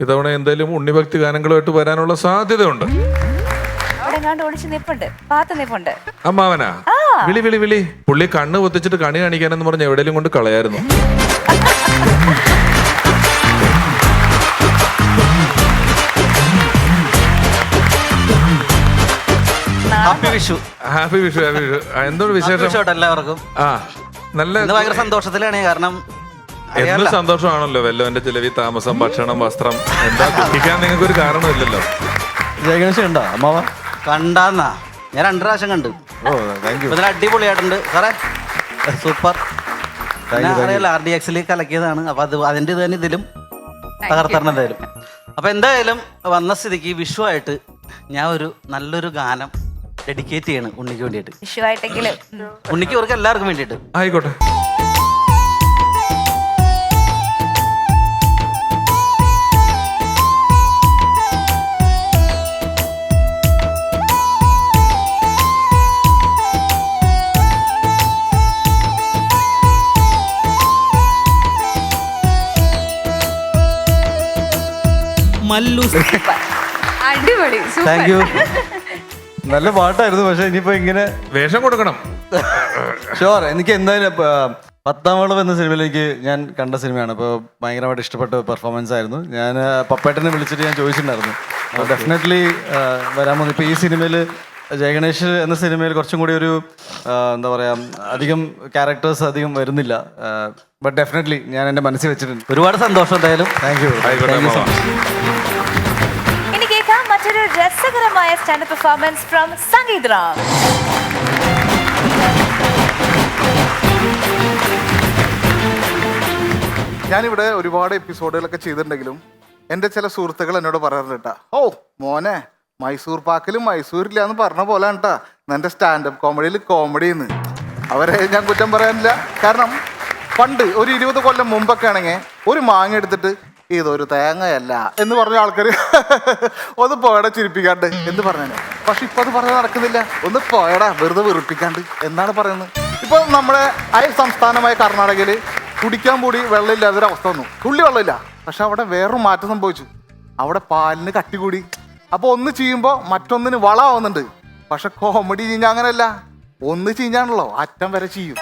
[SPEAKER 4] ഇത്തവണ എന്തായാലും ഉണ്ണിഭക്തി ഗാനങ്ങളുമായിട്ട് വരാനുള്ള സാധ്യതയുണ്ട്. അമ്മാവനാ വിളി പുള്ളി കണ്ണ് പൊത്തിച്ചിട്ട് കണി കാണിക്കാനെന്ന് പറഞ്ഞ് എവിടെയെങ്കിലും കൊണ്ട് കളയായിരുന്നു.
[SPEAKER 6] ഹാപ്പി വിഷു.
[SPEAKER 4] ഹാപ്പി വിഷു. എന്താണ് വിശേഷം?
[SPEAKER 6] എല്ലാവർക്കും
[SPEAKER 4] നല്ല
[SPEAKER 6] ഭയങ്കര സന്തോഷത്തിലാണ്. കാരണം
[SPEAKER 4] എന്നും സന്തോഷമാണല്ലോ. വല്ലവന്റെ ചിലവി, താമസം, ഭക്ഷണം, വസ്ത്രം, എന്താ കുട്ടിക്കാൻ നിങ്ങൾക്ക് ഒരു കാരണമില്ലല്ലോ.
[SPEAKER 1] ജയഗണേഷ് കണ്ടാ അമ്മാവ?
[SPEAKER 6] കണ്ടാന്നാ ഞാൻ 2 പ്രാവശ്യം കണ്ടു. ഇതിൽ അടിപൊളിയായിട്ടുണ്ട് സാറേ, സൂപ്പർ. അറിയാലോ RDXൽ കലക്കിയതാണ്. അപ്പൊ അതിന്റെ തന്നെ ഇതിലും തകർത്തരണം എന്തായാലും. അപ്പൊ എന്തായാലും വന്ന സ്ഥിതിക്ക് വിഷുവായിട്ട് ഞാൻ ഒരു നല്ലൊരു ഗാനം ഡെഡിക്കേറ്റ് ചെയ്യണം ഉണ്ണിക്ക് വേണ്ടിയിട്ട്.
[SPEAKER 2] വിഷുവായിട്ടെങ്കിലും
[SPEAKER 6] ഉണ്ണിക്ക് ഇവർക്ക് എല്ലാവർക്കും വേണ്ടിയിട്ട്.
[SPEAKER 4] ആയിക്കോട്ടെ.
[SPEAKER 9] അടിപൊളി,
[SPEAKER 6] താങ്ക് യു.
[SPEAKER 1] നല്ല പാട്ടായിരുന്നു. പക്ഷെ ഇനിയിപ്പോ ഇങ്ങനെ
[SPEAKER 4] വേഷം കൊടുക്കണം.
[SPEAKER 1] ഷുവർ. എനിക്ക് എന്തായാലും 10ാം വളവ് എന്ന സിനിമയിലേക്ക് ഞാൻ കണ്ട സിനിമയാണ്. അപ്പോൾ ഭയങ്കരമായിട്ട് ഇഷ്ടപ്പെട്ട പെർഫോമൻസ് ആയിരുന്നു. ഞാൻ പപ്പേട്ടനെ വിളിച്ചിട്ട് ഞാൻ ചോദിച്ചിട്ടുണ്ടായിരുന്നു. അപ്പോൾ ഡെഫിനറ്റ്ലി വരാൻ പോകുന്നു. ഇപ്പോൾ ഈ സിനിമയിൽ ജയഗണേഷ് എന്ന സിനിമയിൽ കുറച്ചും കൂടി ഒരു എന്താ പറയുക, അധികം ക്യാരക്ടേഴ്സ് അധികം വരുന്നില്ല. ബട്ട് ഡെഫിനറ്റ്ലി ഞാൻ എൻ്റെ മനസ്സിൽ വെച്ചിട്ടുണ്ട്.
[SPEAKER 6] ഒരുപാട് സന്തോഷം. എന്തായാലും
[SPEAKER 1] താങ്ക് യു.
[SPEAKER 2] ഇനി കേൾക്കാം മറ്റൊരു രസകരമായ stand performance from Sangeeth Ram.
[SPEAKER 11] ഞാനിവിടെ ഒരുപാട് എപ്പിസോഡുകളൊക്കെ ചെയ്തിട്ടുണ്ടെങ്കിലും എൻ്റെ ചില സുഹൃത്തുക്കൾ എന്നോട് പറയാറുണ്ട്, ഓ മോനെ മൈസൂർ പാക്കിലും മൈസൂരില്ല എന്ന് പറഞ്ഞ പോലെ കേട്ടാ എൻ്റെ സ്റ്റാൻഡപ്പ് കോമഡിയിൽ കോമഡിന്ന്. അവരെ ഞാൻ കുറ്റം പറയാനില്ല. കാരണം പണ്ട് ഒരു 20 കൊല്ലം മുമ്പൊക്കെ ആണെങ്കിൽ ഒരു മാങ്ങ എടുത്തിട്ട് ഇതൊരു തേങ്ങയല്ല എന്ന് പറഞ്ഞ ആൾക്കാർ ഒന്ന് പോയടാ ചിരിപ്പിക്കാണ്ട് എന്ന് പറഞ്ഞു. പക്ഷെ ഇപ്പൊ അത് പറഞ്ഞാൽ നടക്കുന്നില്ല. ഒന്ന് പോയടാ വെറുതെ വെറുപ്പിക്കാണ്ട് എന്നാണ് പറയുന്നത്. ഇപ്പൊ നമ്മുടെ അയൽ സംസ്ഥാനമായ കർണാടകയിൽ കുടിക്കാൻ കൂടി വെള്ളമില്ലാത്തൊരു അവസ്ഥ വന്നു. തുള്ളി വെള്ളമില്ല. പക്ഷെ അവിടെ വേറൊരു മാറ്റം സംഭവിച്ചു. അവിടെ പാലിന് കട്ടി കൂടി. അപ്പൊ ഒന്ന് ചെയ്യുമ്പോൾ മറ്റൊന്നിന് വളമാവുന്നുണ്ട്. പക്ഷെ കോമഡി ചീഞ്ഞ അങ്ങനെയല്ല. ഒന്ന് ചീഞ്ഞാണല്ലോ അറ്റം വരെ ചെയ്യും.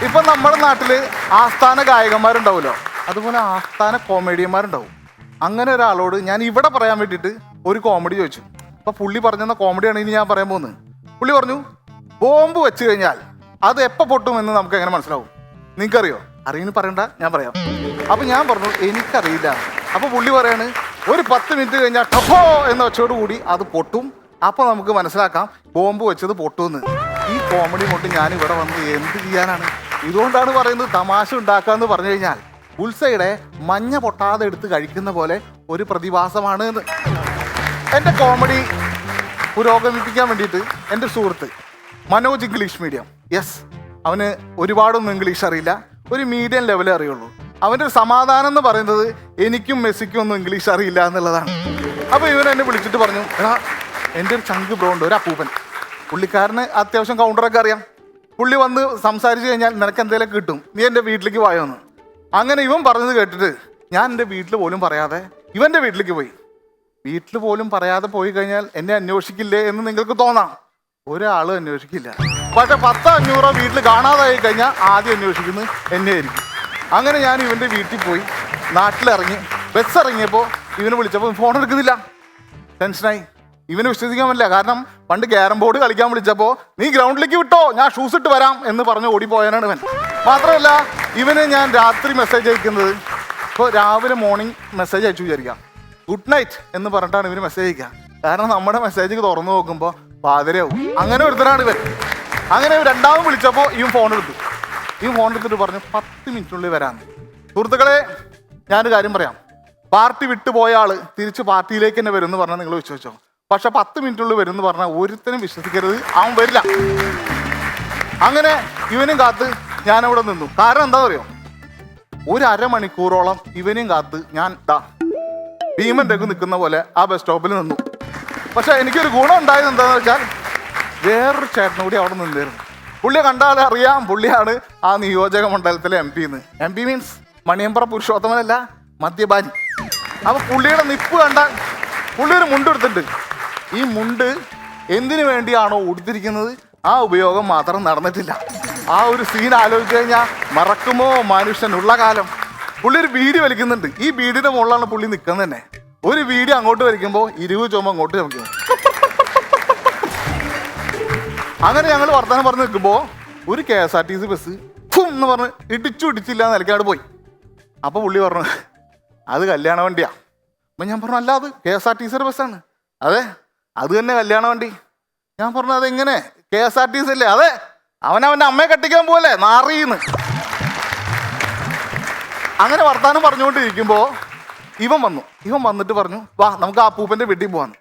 [SPEAKER 11] ഇപ്പൊ നമ്മുടെ നാട്ടില് ആസ്ഥാന ഗായകന്മാരുണ്ടാവുമല്ലോ, അതുപോലെ ആസ്ഥാന കോമഡിയന്മാരുണ്ടാവും. അങ്ങനെ ഒരാളോട് ഞാൻ ഇവിടെ പറയാൻ വേണ്ടിയിട്ട് ഒരു കോമഡി ചോദിച്ചു. അപ്പൊ പുള്ളി പറഞ്ഞെന്ന കോമഡിയാണ് ഇനി ഞാൻ പറയാൻ പോകുന്നത്. പുള്ളി പറഞ്ഞു, ബോംബ് വെച്ച് കഴിഞ്ഞാൽ അത് എപ്പോൾ പൊട്ടുമെന്ന് നമുക്ക് എങ്ങനെ മനസ്സിലാവും? നിങ്ങൾക്കറിയോ? അറിയുന്നു പറയണ്ട, ഞാൻ പറയാം. അപ്പൊ ഞാൻ പറഞ്ഞു എനിക്കറിയില്ല. അപ്പൊ പുള്ളി പറയാണ്, ഒരു 10 മിനിറ്റ് കഴിഞ്ഞാൽ ടഫോ എന്ന ഒച്ചയോട് കൂടി അത് പൊട്ടും. അപ്പൊ നമുക്ക് മനസ്സിലാക്കാം ബോംബ് വെച്ചത് പൊട്ടുമെന്ന്. ഈ കോമഡി കൊണ്ട് ഞാൻ ഇവിടെ വന്ന് എന്ത് ചെയ്യാനാണ്? ഇതുകൊണ്ടാണ് പറയുന്നത് തമാശ ഉണ്ടാക്കാന്ന് പറഞ്ഞു കഴിഞ്ഞാൽ ഉത്സയുടെ മഞ്ഞ പൊട്ടാതെ എടുത്ത് കഴിക്കുന്ന പോലെ ഒരു പ്രതിഭാസമാണ് എന്ന്. എൻ്റെ കോമഡി പുരോഗമിപ്പിക്കാൻ വേണ്ടിയിട്ട് എൻ്റെ സുഹൃത്ത് മനോജ് ഇംഗ്ലീഷ് മീഡിയം. യെസ്, അവന് ഒരുപാടൊന്നും ഇംഗ്ലീഷ് അറിയില്ല, ഒരു മീഡിയം ലെവലേ അറിയുള്ളൂ. അവൻ്റെ ഒരു സമാധാനം എന്ന് പറയുന്നത് എനിക്കും മെസ്സിക്കും ഒന്നും ഇംഗ്ലീഷ് അറിയില്ല എന്നുള്ളതാണ്. അപ്പോൾ ഇവൻ എന്നെ വിളിച്ചിട്ട് പറഞ്ഞു, എടാ എൻ്റെ ഒരു ചങ്ക് ബ്രോ ഉണ്ട്, ഒരു അപ്പൂപ്പൻ. പുള്ളിക്കാരന് അത്യാവശ്യം കൗണ്ടറൊക്കെ അറിയാം. പുള്ളി വന്ന് സംസാരിച്ച് കഴിഞ്ഞാൽ നിനക്ക് എന്തെങ്കിലും കിട്ടും, നീ എൻ്റെ വീട്ടിലേക്ക് വായോന്ന്. അങ്ങനെ ഇവൻ പറഞ്ഞത് കേട്ടിട്ട് ഞാൻ എൻ്റെ വീട്ടിൽ പോലും പറയാതെ ഇവൻ്റെ വീട്ടിലേക്ക് പോയി. വീട്ടിൽ പോലും പറയാതെ പോയി കഴിഞ്ഞാൽ എന്നെ അന്വേഷിക്കില്ലേ എന്ന് നിങ്ങൾക്ക് തോന്നാം. ഒരാളും അന്വേഷിക്കില്ല. പക്ഷെ 10-500 വീട്ടിൽ കാണാതായി കഴിഞ്ഞാൽ ആദ്യം അന്വേഷിക്കുന്നത് എന്നെ ആയിരിക്കും. അങ്ങനെ ഞാൻ ഇവൻ്റെ വീട്ടിൽ പോയി. നാട്ടിലിറങ്ങി ബസ് ഇറങ്ങിയപ്പോൾ ഇവനെ വിളിച്ചപ്പോൾ ഫോൺ എടുക്കുന്നില്ല. ടെൻഷനായി. ഇവന് വിശ്വസിക്കാൻ പറ്റില്ല. കാരണം പണ്ട് ക്യാരം ബോർഡ് കളിക്കാൻ വിളിച്ചപ്പോൾ നീ ഗ്രൗണ്ടിലേക്ക് വിട്ടോ, ഞാൻ ഷൂസ് ഇട്ട് വരാം എന്ന് പറഞ്ഞ് ഓടിപ്പോയാനാണ് ഇവൻ. മാത്രമല്ല ഇവന് ഞാൻ രാത്രി മെസ്സേജ് അയക്കുന്നത്, ഇപ്പോൾ രാവിലെ മോർണിംഗ് മെസ്സേജ് അയച്ചു വിചാരിക്കാം, ഗുഡ് നൈറ്റ് എന്ന് പറഞ്ഞിട്ടാണ് ഇവന് മെസ്സേജ് അയക്കുക. കാരണം നമ്മുടെ മെസ്സേജ് തുറന്നു നോക്കുമ്പോൾ പാതിരയാവും. അങ്ങനെ ഒരുത്തരാണ് ഇവൻ. അങ്ങനെ രണ്ടാമത് വിളിച്ചപ്പോൾ ഇവൻ ഫോൺ എടുത്തു. ഈ ഫോൺ എടുത്തിട്ട് പറഞ്ഞു 10 മിനിറ്റിനുള്ളിൽ വരാമെന്ന്. സുഹൃത്തുക്കളെ, ഞാനൊരു കാര്യം പറയാം. പാർട്ടി വിട്ടുപോയ ആള് തിരിച്ച് പാർട്ടിയിലേക്ക് തന്നെ വരും എന്ന് പറഞ്ഞാൽ നിങ്ങൾ വിശ്വസിച്ചോ? പക്ഷെ 10 മിനിറ്റിനുള്ളിൽ വരും എന്ന് പറഞ്ഞാൽ ഒരുത്തനും വിശ്വസിക്കരുത്, അവൻ വരില്ല. അങ്ങനെ ഇവനും കാത്ത് ഞാനവിടെ നിന്നു. കാരണം എന്താ പറയുക, ഒരു അരമണിക്കൂറോളം ഇവനെയും കാത്ത് ഞാൻ ഭീമൻ്റെ ഒക്കെ നിൽക്കുന്ന പോലെ ആ ബസ് സ്റ്റോപ്പിൽ നിന്നു. പക്ഷെ എനിക്കൊരു ഗുണം ഉണ്ടായത് എന്താണെന്ന് വെച്ചാൽ വേറൊരു ചേട്ടനും കൂടി അവിടെ നിന്നിരുന്നു. പുള്ളിയെ കണ്ടാൽ അറിയാം പുള്ളിയാണ് ആ നിയോജക മണ്ഡലത്തിലെ MP എന്ന്. MP മീൻസ് മണിയമ്പ്ര പുരുഷോത്തമനല്ല, മദ്യപാനി. അപ്പൊ പുള്ളിയുടെ നിപ്പ് കണ്ടാൽ പുള്ളി ഒരു മുണ്ട് എടുത്തിട്ടുണ്ട്. ഈ മുണ്ട് എന്തിനു വേണ്ടിയാണോ ഉടുത്തിരിക്കുന്നത് ആ ഉപയോഗം മാത്രം നടന്നിട്ടില്ല. ആ ഒരു സീൻ ആലോചിച്ച് കഴിഞ്ഞാൽ മറക്കുമോ മനുഷ്യനുള്ള കാലം. പുള്ളി ഒരു ബീഡി വലിക്കുന്നുണ്ട്. ഈ ബീഡിയുടെ മുകളിലാണ് പുള്ളി നിൽക്കുന്നത് തന്നെ. ഒരു ബീഡി അങ്ങോട്ട് വലിക്കുമ്പോൾ 20 ചുമ അങ്ങോട്ട് ചുമക്കുന്നു. അങ്ങനെ ഞങ്ങൾ വർത്തമാനം പറഞ്ഞ് നിൽക്കുമ്പോൾ ഒരു KSRTC ബസ് എന്ന് പറഞ്ഞ് ഇടിച്ചില്ല നിലക്കാട് പോയി. അപ്പോൾ പുള്ളി പറഞ്ഞു അത് കല്യാണ വണ്ടിയാ. അപ്പം ഞാൻ പറഞ്ഞു അല്ല, അത് KSRTCയുടെ ബസ്സാണ്. അതെ, അത് തന്നെ കല്യാണ വണ്ടി. ഞാൻ പറഞ്ഞു അതെങ്ങനെ KSRTC അല്ലേ? അതെ, അവനവൻ്റെ അമ്മയെ കെട്ടിക്കാൻ പോലെ നാറിയെന്ന്. അങ്ങനെ വർത്താനം പറഞ്ഞുകൊണ്ടിരിക്കുമ്പോൾ ഇവൻ വന്നു. ഇവൻ വന്നിട്ട് പറഞ്ഞു വാ നമുക്ക് ആ അപ്പൂപ്പൻ്റെ വീട്ടിൽ പോവാന്ന്.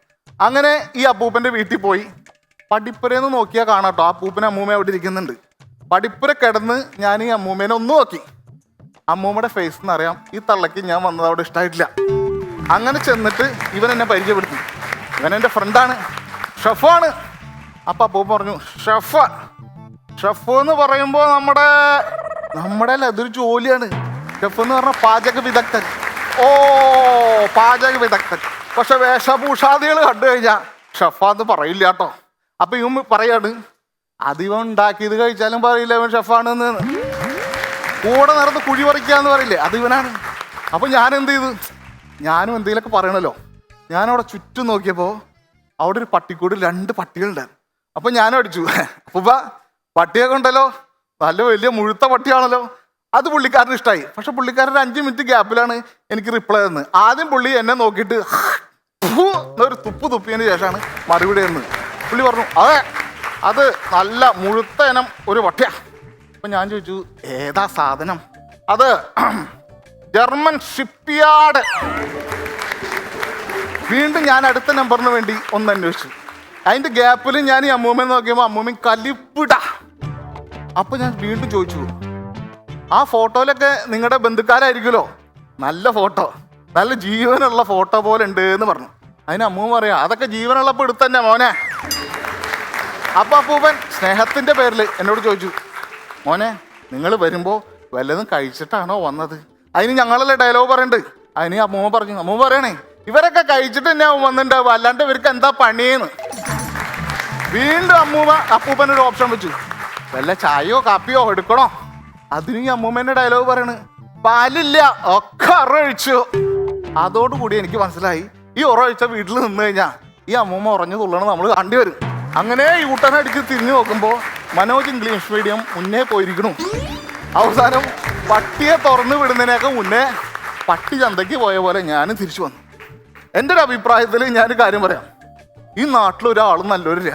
[SPEAKER 11] അങ്ങനെ ഈ അപ്പൂപ്പൻ്റെ വീട്ടിൽ പോയി. പടിപ്പുരയെന്ന് നോക്കിയാൽ കാണാട്ടോ ആ അപ്പൂപ്പനെ അമ്മൂമ്മ അവിടെ ഇരിക്കുന്നുണ്ട്. പടിപ്പുര കിടന്ന് ഞാൻ ഈ അമ്മൂമ്മേനെ ഒന്ന് നോക്കി. അമ്മൂമ്മയുടെ ഫേസ് എന്ന് അറിയാം ഈ തള്ളയ്ക്ക് ഞാൻ വന്നത് അവിടെ ഇഷ്ടമായിട്ടില്ല. അങ്ങനെ ചെന്നിട്ട് ഇവൻ എന്നെ പരിചയപ്പെടുത്തി. ഇവൻ എൻ്റെ ഫ്രണ്ടാണ്, ഷെഫാണ്. അപ്പം അപ്പൂപ്പ പറഞ്ഞു ഷെഫ് എന്ന് പറയുമ്പോൾ നമ്മുടെ അല്ല, അതൊരു ജോലിയാണ്. ഷെഫ് എന്ന് പറഞ്ഞാൽ പാചക വിദഗ്ധൻ. ഓ, പാചക വിദഗ്ധൻ. പക്ഷെ വേഷഭൂഷാദികൾ കണ്ടു കഴിഞ്ഞാൽ ഷെഫാന്ന് പറയില്ല കേട്ടോ. അപ്പൊ ഇവൻ പറയാണ് അതിവൻ ഉണ്ടാക്കിയത് കഴിച്ചാലും പറയില്ല ഇവൻ ഷെഫാണെന്ന്. കൂടെ നടന്ന് കുഴി പറിക്കാന്ന് പറയില്ലേ, അത് ഇവനാണ്. അപ്പൊ ഞാൻ എന്ത് ചെയ്തു, ഞാനും എന്തെങ്കിലുമൊക്കെ പറയണല്ലോ. ഞാനവിടെ ചുറ്റും നോക്കിയപ്പോൾ അവിടെ ഒരു പട്ടിക്കൂട് 2 പട്ടികളുണ്ടായിരുന്നു. അപ്പൊ ഞാനും അടിച്ചു, അപ്പൊ പട്ടിയൊക്കെ ഉണ്ടല്ലോ, നല്ല വലിയ മുഴുത്ത പട്ടിയാണല്ലോ. അത് പുള്ളിക്കാരന് ഇഷ്ടമായി. പക്ഷെ പുള്ളിക്കാരൻ 5 മിനിറ്റ് ഗ്യാപ്പിലാണ് എനിക്ക് റിപ്ലൈ തന്നത്. ആദ്യം പുള്ളി എന്നെ നോക്കിയിട്ട് ഒരു തുപ്പിയതിന് ശേഷമാണ് മറുപടി തന്നത്. പുള്ളി പറഞ്ഞു അതെ, അത് നല്ല മുഴുത്ത ഇനം ഒരു പട്ടിയാ. അപ്പൊ ഞാൻ ചോദിച്ചു ഏതാ സാധനം? അത് ജർമ്മൻ ഷിപ്പ്യാർഡ് വീണ്ടും ഞാൻ അടുത്ത നമ്പറിന് വേണ്ടി ഒന്ന് അന്വേഷിച്ചു. അതിൻ്റെ ഗ്യാപ്പിൽ ഞാൻ ഈ അമ്മൂമ്മ നോക്കിയപ്പോൾ അമ്മൂമ്മ കലിപ്പിടാ. അപ്പോൾ ഞാൻ വീണ്ടും ചോദിച്ചു, ആ ഫോട്ടോയിലൊക്കെ നിങ്ങളുടെ ബന്ധുക്കാരായിരിക്കുമല്ലോ, നല്ല ഫോട്ടോ, നല്ല ജീവനുള്ള ഫോട്ടോ പോലെ ഉണ്ട് എന്ന് പറഞ്ഞു. അതിന് അമ്മൂമ്മ പറയാം, അതൊക്കെ ജീവനുള്ളപ്പോൾ എടുത്തന്നെ മോനെ. അപ്പോൾ അപ്പൂപ്പൻ സ്നേഹത്തിൻ്റെ പേരിൽ എന്നോട് ചോദിച്ചു, മോനെ നിങ്ങൾ വരുമ്പോൾ വല്ലതും കഴിച്ചിട്ടാണോ വന്നത്? അതിന് ഞങ്ങളല്ലേ ഡയലോഗ് പറയുന്നുണ്ട്. അതിന് അമ്മൂമ്മ പറഞ്ഞു, അമ്മൂമ്മ പറയണേ ഇവരൊക്കെ കഴിച്ചിട്ട് തന്നെ വന്നിട്ടുണ്ടാവും, അല്ലാണ്ട് ഇവർക്ക് എന്താ പണിയെന്ന്. വീണ്ടും അപ്പൂപ്പനൊരു ഓപ്ഷൻ വെച്ചു, വല്ല ചായയോ കാപ്പിയോ എടുക്കണോ? അതിന് ഈ അമ്മൂമ്മേൻ്റെ ഡയലോഗ് പറയണ്, പാലില്ല ഒക്കെ ഒറൊഴിച്ചു. അതോടുകൂടി എനിക്ക് മനസ്സിലായി, ഈ ഒറൊഴിച്ച വീട്ടിൽ നിന്ന് കഴിഞ്ഞാൽ ഈ അമ്മൂമ്മ ഉറഞ്ഞു തുള്ളണം നമ്മൾ കണ്ടി വരും. അങ്ങനെ യൂട്ടനടിച്ച് തിരിഞ്ഞു നോക്കുമ്പോൾ മനോജ് ഇംഗ്ലീഷ് മീഡിയം മുന്നേ പോയിരിക്കണു. അവസാനം പട്ടിയെ തുറന്നു വിടുന്നതിനൊക്കെ മുന്നേ പട്ടി ചന്തയ്ക്ക് പോയ പോലെ ഞാനും തിരിച്ചു വന്നു. എൻ്റെ ഒരു അഭിപ്രായത്തിൽ ഞാനൊരു കാര്യം പറയാം, ഈ നാട്ടിലൊരാളും നല്ലൊരില്ല.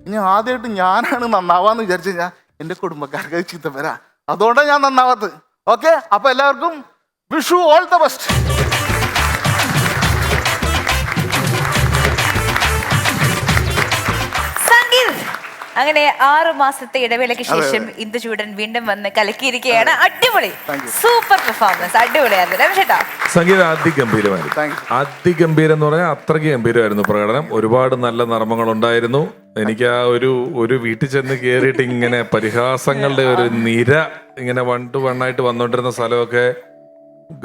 [SPEAKER 11] ഇനി ആദ്യമായിട്ട് ഞാനാണ് നന്നാവാന്ന് വിചാരിച്ചു കഴിഞ്ഞാൽ എൻ്റെ കുടുംബക്കാർക്ക് ചീത്ത വരാ. അതുകൊണ്ടാണ് ഞാൻ നന്നാവാത്തത്. ഓക്കെ, അപ്പൊ എല്ലാവർക്കും വിഷു ഓൾ ദ ബെസ്റ്റ്.
[SPEAKER 2] അങ്ങനെ 6 മാസത്തെ ഇടവേളയ്ക്ക് ശേഷം ഇന്ദുചൂടൻ വീണ്ടും വന്ന് കലക്കിയിരിക്കുകയാണ്. അടിപൊളി, സൂപ്പർ പെർഫോമൻസ്, അടിപൊളിയായിരുന്നു രമേശേട്ടാ.
[SPEAKER 4] സംഗീതം അതിഗംഭീരമായിരുന്നു. അതിഗംഭീരം എന്ന് പറഞ്ഞാൽ അത്രയ്ക്ക് ഗംഭീരമായിരുന്നു പ്രകടനം. ഒരുപാട് നല്ല നർമ്മങ്ങൾ ഉണ്ടായിരുന്നു. എനിക്ക് ആ ഒരു വീട്ടിൽ ചെന്ന് കയറിയിട്ട് ഇങ്ങനെ പരിഹാസങ്ങളുടെ ഒരു നിര ഇങ്ങനെ വൺ ടു വണ്ണായിട്ട് വന്നുകൊണ്ടിരുന്ന സ്ഥലമൊക്കെ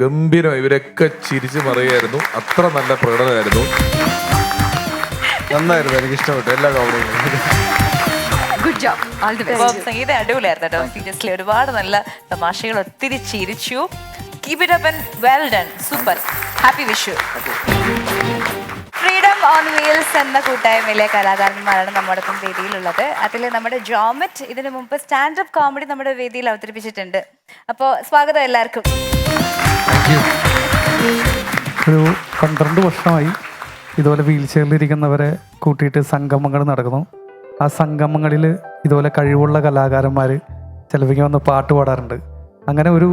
[SPEAKER 4] ഗംഭീരം. ഇവരൊക്കെ ചിരിച്ചു മറിയായിരുന്നു. അത്ര നല്ല പ്രകടനമായിരുന്നു.
[SPEAKER 1] നന്നായിരുന്നു, എനിക്ക് ഇഷ്ടപ്പെട്ടു എല്ലാ കോമഡികളും.
[SPEAKER 9] Good job, all the best.
[SPEAKER 2] സംഗീതം അടിപൊളിയായിരുന്നു കേട്ടോ. സീരിയസ്ലി ഒരുപാട് നല്ല തമാശകൾ, ഒത്തിരി ചിരിച്ചു. Keep it up and well done, super. Happy Vishu. Freedom on wheels എന്ന കൂട്ടായ്മയിലെ കലാകാരന്മാരാണ് നമ്മോടൊപ്പം വേദിയിലുള്ളത്. അതിൽ നമ്മുടെ ജോമറ്റ് ഇതിനു മുമ്പ് സ്റ്റാൻഡപ്പ് കോമഡി നമ്മുടെ വേദിയിൽ അവതരിപ്പിച്ചിട്ടുണ്ട്. അപ്പോൾ സ്വാഗതം എല്ലാവർക്കും.
[SPEAKER 12] ഒരു 12 വർഷമായി ഇതുപോലെ വീൽ ചെയറിലിരിക്കുന്നവരെ കൂട്ടിയിട്ട് സംഗമങ്ങൾ നടക്കുന്നു. ആ സംഗമങ്ങളിൽ ഇതുപോലെ കഴിവുള്ള കലാകാരന്മാർ ചിലപ്പോൾ വന്ന് പാട്ട് പാടാറുണ്ട്. അങ്ങനെ ഒരു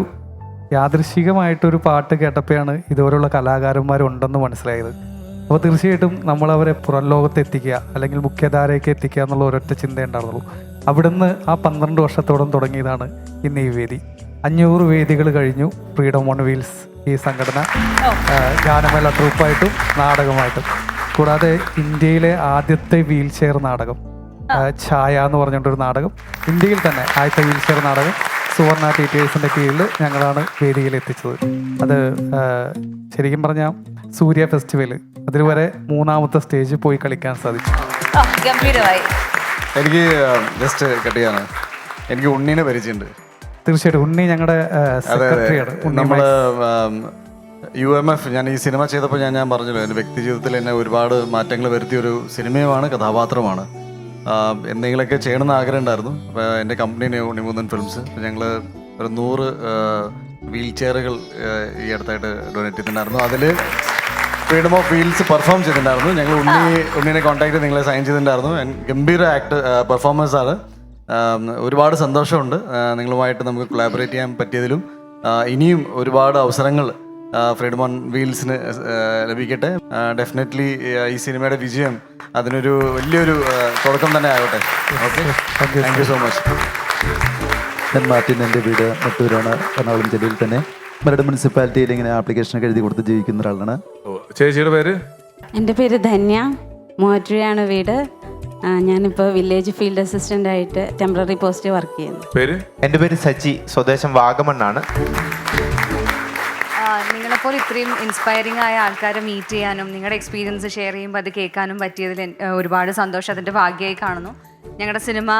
[SPEAKER 12] യാദൃശികമായിട്ടൊരു പാട്ട് കേട്ടപ്പോഴാണ് ഇതുപോലുള്ള കലാകാരന്മാരുണ്ടെന്ന് മനസ്സിലായത്. അപ്പോൾ തീർച്ചയായിട്ടും നമ്മളവരെ പുറം ലോകത്ത് എത്തിക്കുക, അല്ലെങ്കിൽ മുഖ്യധാരയ്ക്ക് എത്തിക്കുക എന്നുള്ള ഒരൊറ്റ ചിന്ത ഉണ്ടായിരുന്നുള്ളൂ. അവിടുന്ന് ആ 12 വർഷത്തോളം തുടങ്ങിയതാണ് ഇന്ന് ഈ വേദി. 500 വേദികൾ കഴിഞ്ഞു ഫ്രീഡം ഓൺ വീൽസ് ഈ സംഘടന ഗാനമേള ട്രൂപ്പായിട്ടും നാടകമായിട്ടും. കൂടാതെ ഇന്ത്യയിലെ ആദ്യത്തെ വീൽ ചെയർ നാടകം ഛായ എന്ന് പറഞ്ഞിട്ടൊരു നാടകം, ഇന്ത്യയിൽ തന്നെ ആദ്യത്തെ വീൽ ചെയർ നാടകം സുവർണ ടീച്ചേഴ്സിൻ്റെ കീഴിൽ ഞങ്ങളാണ് വേദിയിൽ എത്തിച്ചത്. അത് ശരിക്കും പറഞ്ഞാൽ സൂര്യ ഫെസ്റ്റിവൽ അതിൽ വരെ 3ാമത്തെ സ്റ്റേജിൽ പോയി കളിക്കാൻ സാധിച്ചു.
[SPEAKER 2] ഗംഭീരമായി.
[SPEAKER 1] എനിക്ക് ജസ്റ്റ് കട്ട് ചെയ്യാണ്, എനിക്ക് ഉണ്ണീനെ പരിചയമുണ്ട്.
[SPEAKER 12] തീർച്ചയായിട്ടും ഉണ്ണി ഞങ്ങളുടെ സെക്രട്ടറിയാണ്.
[SPEAKER 1] നമ്മൾ UMF ഞാൻ ഈ സിനിമ ചെയ്തപ്പോൾ ഞാൻ പറഞ്ഞല്ലോ, എൻ്റെ വ്യക്തി ജീവിതത്തിൽ എന്നെ ഒരുപാട് മാറ്റങ്ങൾ വരുത്തിയൊരു സിനിമയുമാണ്, കഥാപാത്രമാണ്. എന്തെങ്കിലുമൊക്കെ ചെയ്യണമെന്ന് ആഗ്രഹം ഉണ്ടായിരുന്നു. അപ്പോൾ എൻ്റെ കമ്പനി ഉണ്ണിമുന്തൻ ഫിലിംസ് ഞങ്ങൾ ഒരു 100 വീൽ ചെയറുകൾ ഈ അടുത്തായിട്ട് ഡൊണേറ്റ് ചെയ്തിട്ടുണ്ടായിരുന്നു. അതിൽ ഫ്രീഡം ഓഫ് വീൽസ് പെർഫോം ചെയ്തിട്ടുണ്ടായിരുന്നു. ഞങ്ങൾ ഉണ്ണീനെ കോൺടാക്ട് ചെയ്ത് നിങ്ങളെ സൈൻ ചെയ്തിട്ടുണ്ടായിരുന്നു. ഗംഭീര പെർഫോമൻസാണ്. ഒരുപാട് സന്തോഷമുണ്ട് നിങ്ങളുമായിട്ട് നമുക്ക് കൊളാബറേറ്റ് ചെയ്യാൻ പറ്റിയതിലും. ഇനിയും ഒരുപാട് അവസരങ്ങൾ ഫ്രീഡം ഓൺ വീൽസിന് ലഭിക്കട്ടെ. ഡെഫിനറ്റ്ലി ഈ സിനിമയുടെ വിജയം അതിനൊരു വലിയൊരു തുടക്കം തന്നെ ആകട്ടെ. Okay, thank you so much.
[SPEAKER 13] ഞാൻ മാർട്ടിൻ, എൻ്റെ വീട് നെട്ടൂരാണ്, എറണാകുളം ജില്ലയിൽ തന്നെ. മരട് മുനിസിപ്പാലിറ്റിയിൽ ഇങ്ങനെ ആപ്ലിക്കേഷനൊക്കെ എഴുതി കൊടുത്ത് ജീവിക്കുന്ന ഒരാളാണ്.
[SPEAKER 4] ചേച്ചിയുടെ പേര്?
[SPEAKER 14] എൻ്റെ പേര് ധന്യ, മൂവാറ്റുപുഴയാണ് വീട്. ഞാനിപ്പോൾ വില്ലേജ് ഫീൽഡ് അസിസ്റ്റൻ്റ് ആയിട്ട് ടെമ്പററി പോസ്റ്റ് വർക്ക് ചെയ്യുന്നു.
[SPEAKER 4] പേര്?
[SPEAKER 15] എൻ്റെ പേര് സജി, സ്വദേശം വാഗമണ്ണാണ്.
[SPEAKER 9] നിങ്ങളെപ്പോലെ ഇത്രയും ഇൻസ്പയറിംഗ് ആയ ആൾക്കാരെ മീറ്റ് ചെയ്യാനും നിങ്ങളുടെ എക്സ്പീരിയൻസ് ഷെയർ ചെയ്യുമ്പോൾ അത് കേൾക്കാനും പറ്റിയതിൽ ഒരുപാട് സന്തോഷം, അതിൻ്റെ ഭാഗ്യമായി കാണുന്നു. ഞങ്ങളുടെ സിനിമ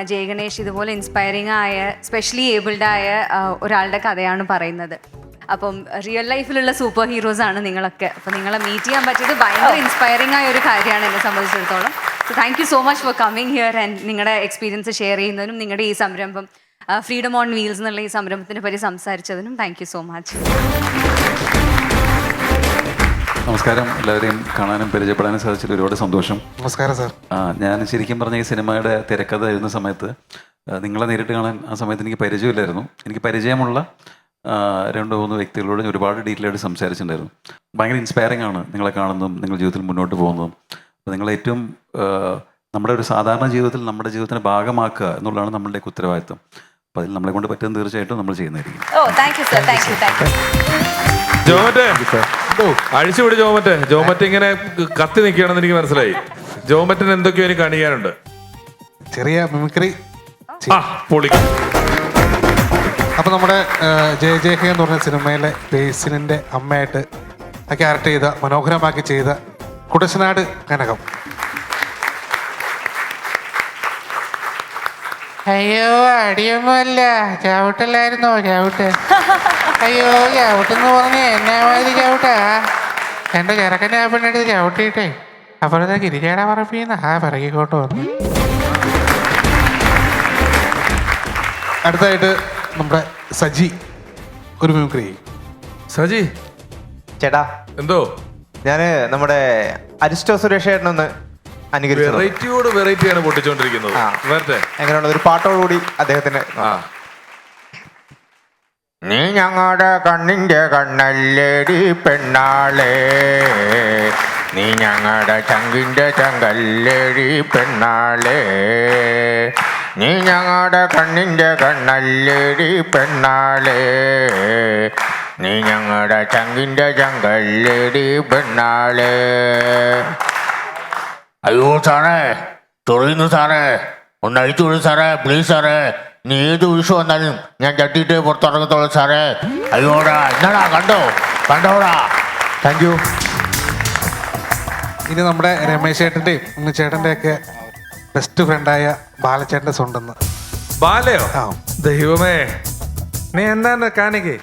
[SPEAKER 9] ജയ് ഗണേഷ് ഇതുപോലെ ഇൻസ്പയറിംഗ് ആയ സ്പെഷ്യലി ഏബിൾഡ് ആയ ഒരാളുടെ കഥയാണ് പറയുന്നത്. അപ്പം റിയൽ ലൈഫിലുള്ള സൂപ്പർ ഹീറോസ് ആണ് നിങ്ങളൊക്കെ. അപ്പം നിങ്ങളെ മീറ്റ് ചെയ്യാൻ പറ്റിയത് ഭയങ്കര ഇൻസ്പയറിംഗ് ആയ ഒരു കാര്യമാണ് എന്നെ സംബന്ധിച്ചിടത്തോളം. So thank you so much for coming here and നിങ്ങളുടെ എക്സ്പീരിയൻസ് ഷെയർ ചെയ്യുന്നതിനും നിങ്ങളുടെ ഈ സംരംഭം ഫ്രീഡം ഓൺ വീൽസ് എന്നുള്ള ഈ സംരംഭത്തിനെ പറ്റി സംസാരിച്ചതിനും താങ്ക് യു സോ മച്ച്.
[SPEAKER 10] നമസ്കാരം. എല്ലാവരെയും കാണാനും പരിചയപ്പെടാനും സാധിച്ചതിൽ ഒരുപാട് സന്തോഷം.
[SPEAKER 1] നമസ്കാരം സാർ.
[SPEAKER 10] ഞാൻ ശരിക്കും പറഞ്ഞ ഈ സിനിമയുടെ തിരക്കഥ എഴുതുന്ന സമയത്ത് നിങ്ങളെ നേരിട്ട് കാണാൻ ആ സമയത്ത് എനിക്ക് പരിചയമില്ലായിരുന്നു. എനിക്ക് പരിചയമുള്ള 2-3 വ്യക്തികളോട് ഞാൻ ഒരുപാട് ഡീറ്റെയിൽ ആയിട്ട് സംസാരിച്ചിട്ടുണ്ടായിരുന്നു. ഭയങ്കര ഇൻസ്പയറിംഗ് ആണ് നിങ്ങളെ കാണുന്നതും നിങ്ങളുടെ ജീവിതത്തിൽ മുന്നോട്ട് പോകുന്നതും. അപ്പോൾ നിങ്ങൾ ഏറ്റവും നമ്മുടെ ഒരു സാധാരണ ജീവിതത്തിൽ നമ്മുടെ ജീവിതത്തിന് ഭാഗമാക്കുക എന്നുള്ളതാണ് നമ്മളുടെയൊക്കെ ഉത്തരവാദിത്വം. അപ്പോൾ അതിൽ നമ്മളെ കൊണ്ട് പറ്റുന്ന തീർച്ചയായിട്ടും നമ്മൾ ചെയ്യുന്നതായിരിക്കും.
[SPEAKER 4] ജോമറ്റെ അഴിച്ചുവിടി. ജോമറ്റെ ഇങ്ങനെ കത്തി നിൽക്കുകയാണെന്ന് എനിക്ക് മനസ്സിലായി. ജോമറ്റിന് എന്തൊക്കെയോ എനിക്ക് കാണിക്കാനുണ്ട്.
[SPEAKER 3] ചെറിയ മിമിക്രി.
[SPEAKER 4] പൊളിക്കും.
[SPEAKER 3] അപ്പൊ നമ്മുടെ ജയ ഹേ എന്ന് പറഞ്ഞ സിനിമയിലെ ബേസിലിന്റെ അമ്മയായിട്ട് ആ ക്യാരക്ടർ ചെയ്ത മനോഹരമാക്കി ചെയ്ത കുടശനാട് കനകം. അയ്യോ അടിയൊന്നുമല്ല, ചവിട്ടല്ലായിരുന്നോ ചവിട്ട്? അയ്യോ ചവിട്ടെന്ന് പറഞ്ഞ എന്നാ മാതിരി ചവിട്ടാ? എന്റെ ചെറുക്കൻ്റെ ആ പെണ്ണെടുത്ത് ചവിട്ടിയിട്ടേ അപ്പോഴത്തെ ഗിരിജാട പറപ്പിന്ന് പിറകിക്കോട്ട് വന്നു. അടുത്തായിട്ട് നമ്മുടെ സജി ഒരു മിമിക്രി.
[SPEAKER 4] സജി
[SPEAKER 15] ചേട്ടാ
[SPEAKER 4] എന്തോ
[SPEAKER 15] ഞാന് നമ്മുടെ അരിസ്റ്റോ സുരേഷ് ചേട്ടനൊന്ന് അനുകരിച്ചു.
[SPEAKER 4] വെറൈറ്റിയോട് വെറൈറ്റിയാണ് പൊട്ടിച്ചോണ്ടിരിക്കുന്നത്.
[SPEAKER 15] എങ്ങനെയുള്ള ഒരു പാട്ടോടുകൂടി അദ്ദേഹത്തിന്. നീ ഞങ്ങളുടെ കണ്ണിന്റെ കണ്ണല്ലേടി പെണ്ണാളേ, നീ ഞങ്ങളുടെ ചങ്കിന്റെ ചങ്കല്ലേടി പെണ്ണാളേ, നീ ഞങ്ങളുടെ കണ്ണിന്റെ കണ്ണല്ലേടി പെണ്ണാളേ, നീ ഞങ്ങളുടെ ചങ്കിന്റെ ചങ്കല്ലേടി പെണ്ണാളേ. അയ്യോ സാറേ, ചൊറിയുന്നു സാറേ, ഒന്ന് അഴിച്ചു വിടും സാറേ, പ്ലീസ് സാറേ. നീ ഏത് വിഷു വന്നാലും ഞാൻ ചട്ടിയിട്ട് പുറത്തിറങ്ങത്തോളൂ സാറേ. അയ്യോടാ, എന്നാടാ കണ്ടോടാ. Thank you.
[SPEAKER 3] ഇനി നമ്മുടെ രമേശ് ചേട്ടൻ്റെയും ഉണ്ണിച്ചേട്ടൻ്റെ ഒക്കെ ബെസ്റ്റ് ഫ്രണ്ടായ ബാലച്ചേട്ടൻ്റെ സ്വണ്ടെന്ന്.
[SPEAKER 4] ബാലയോ? ദൈവമേ, നീ എന്താ കാണിക്കേ?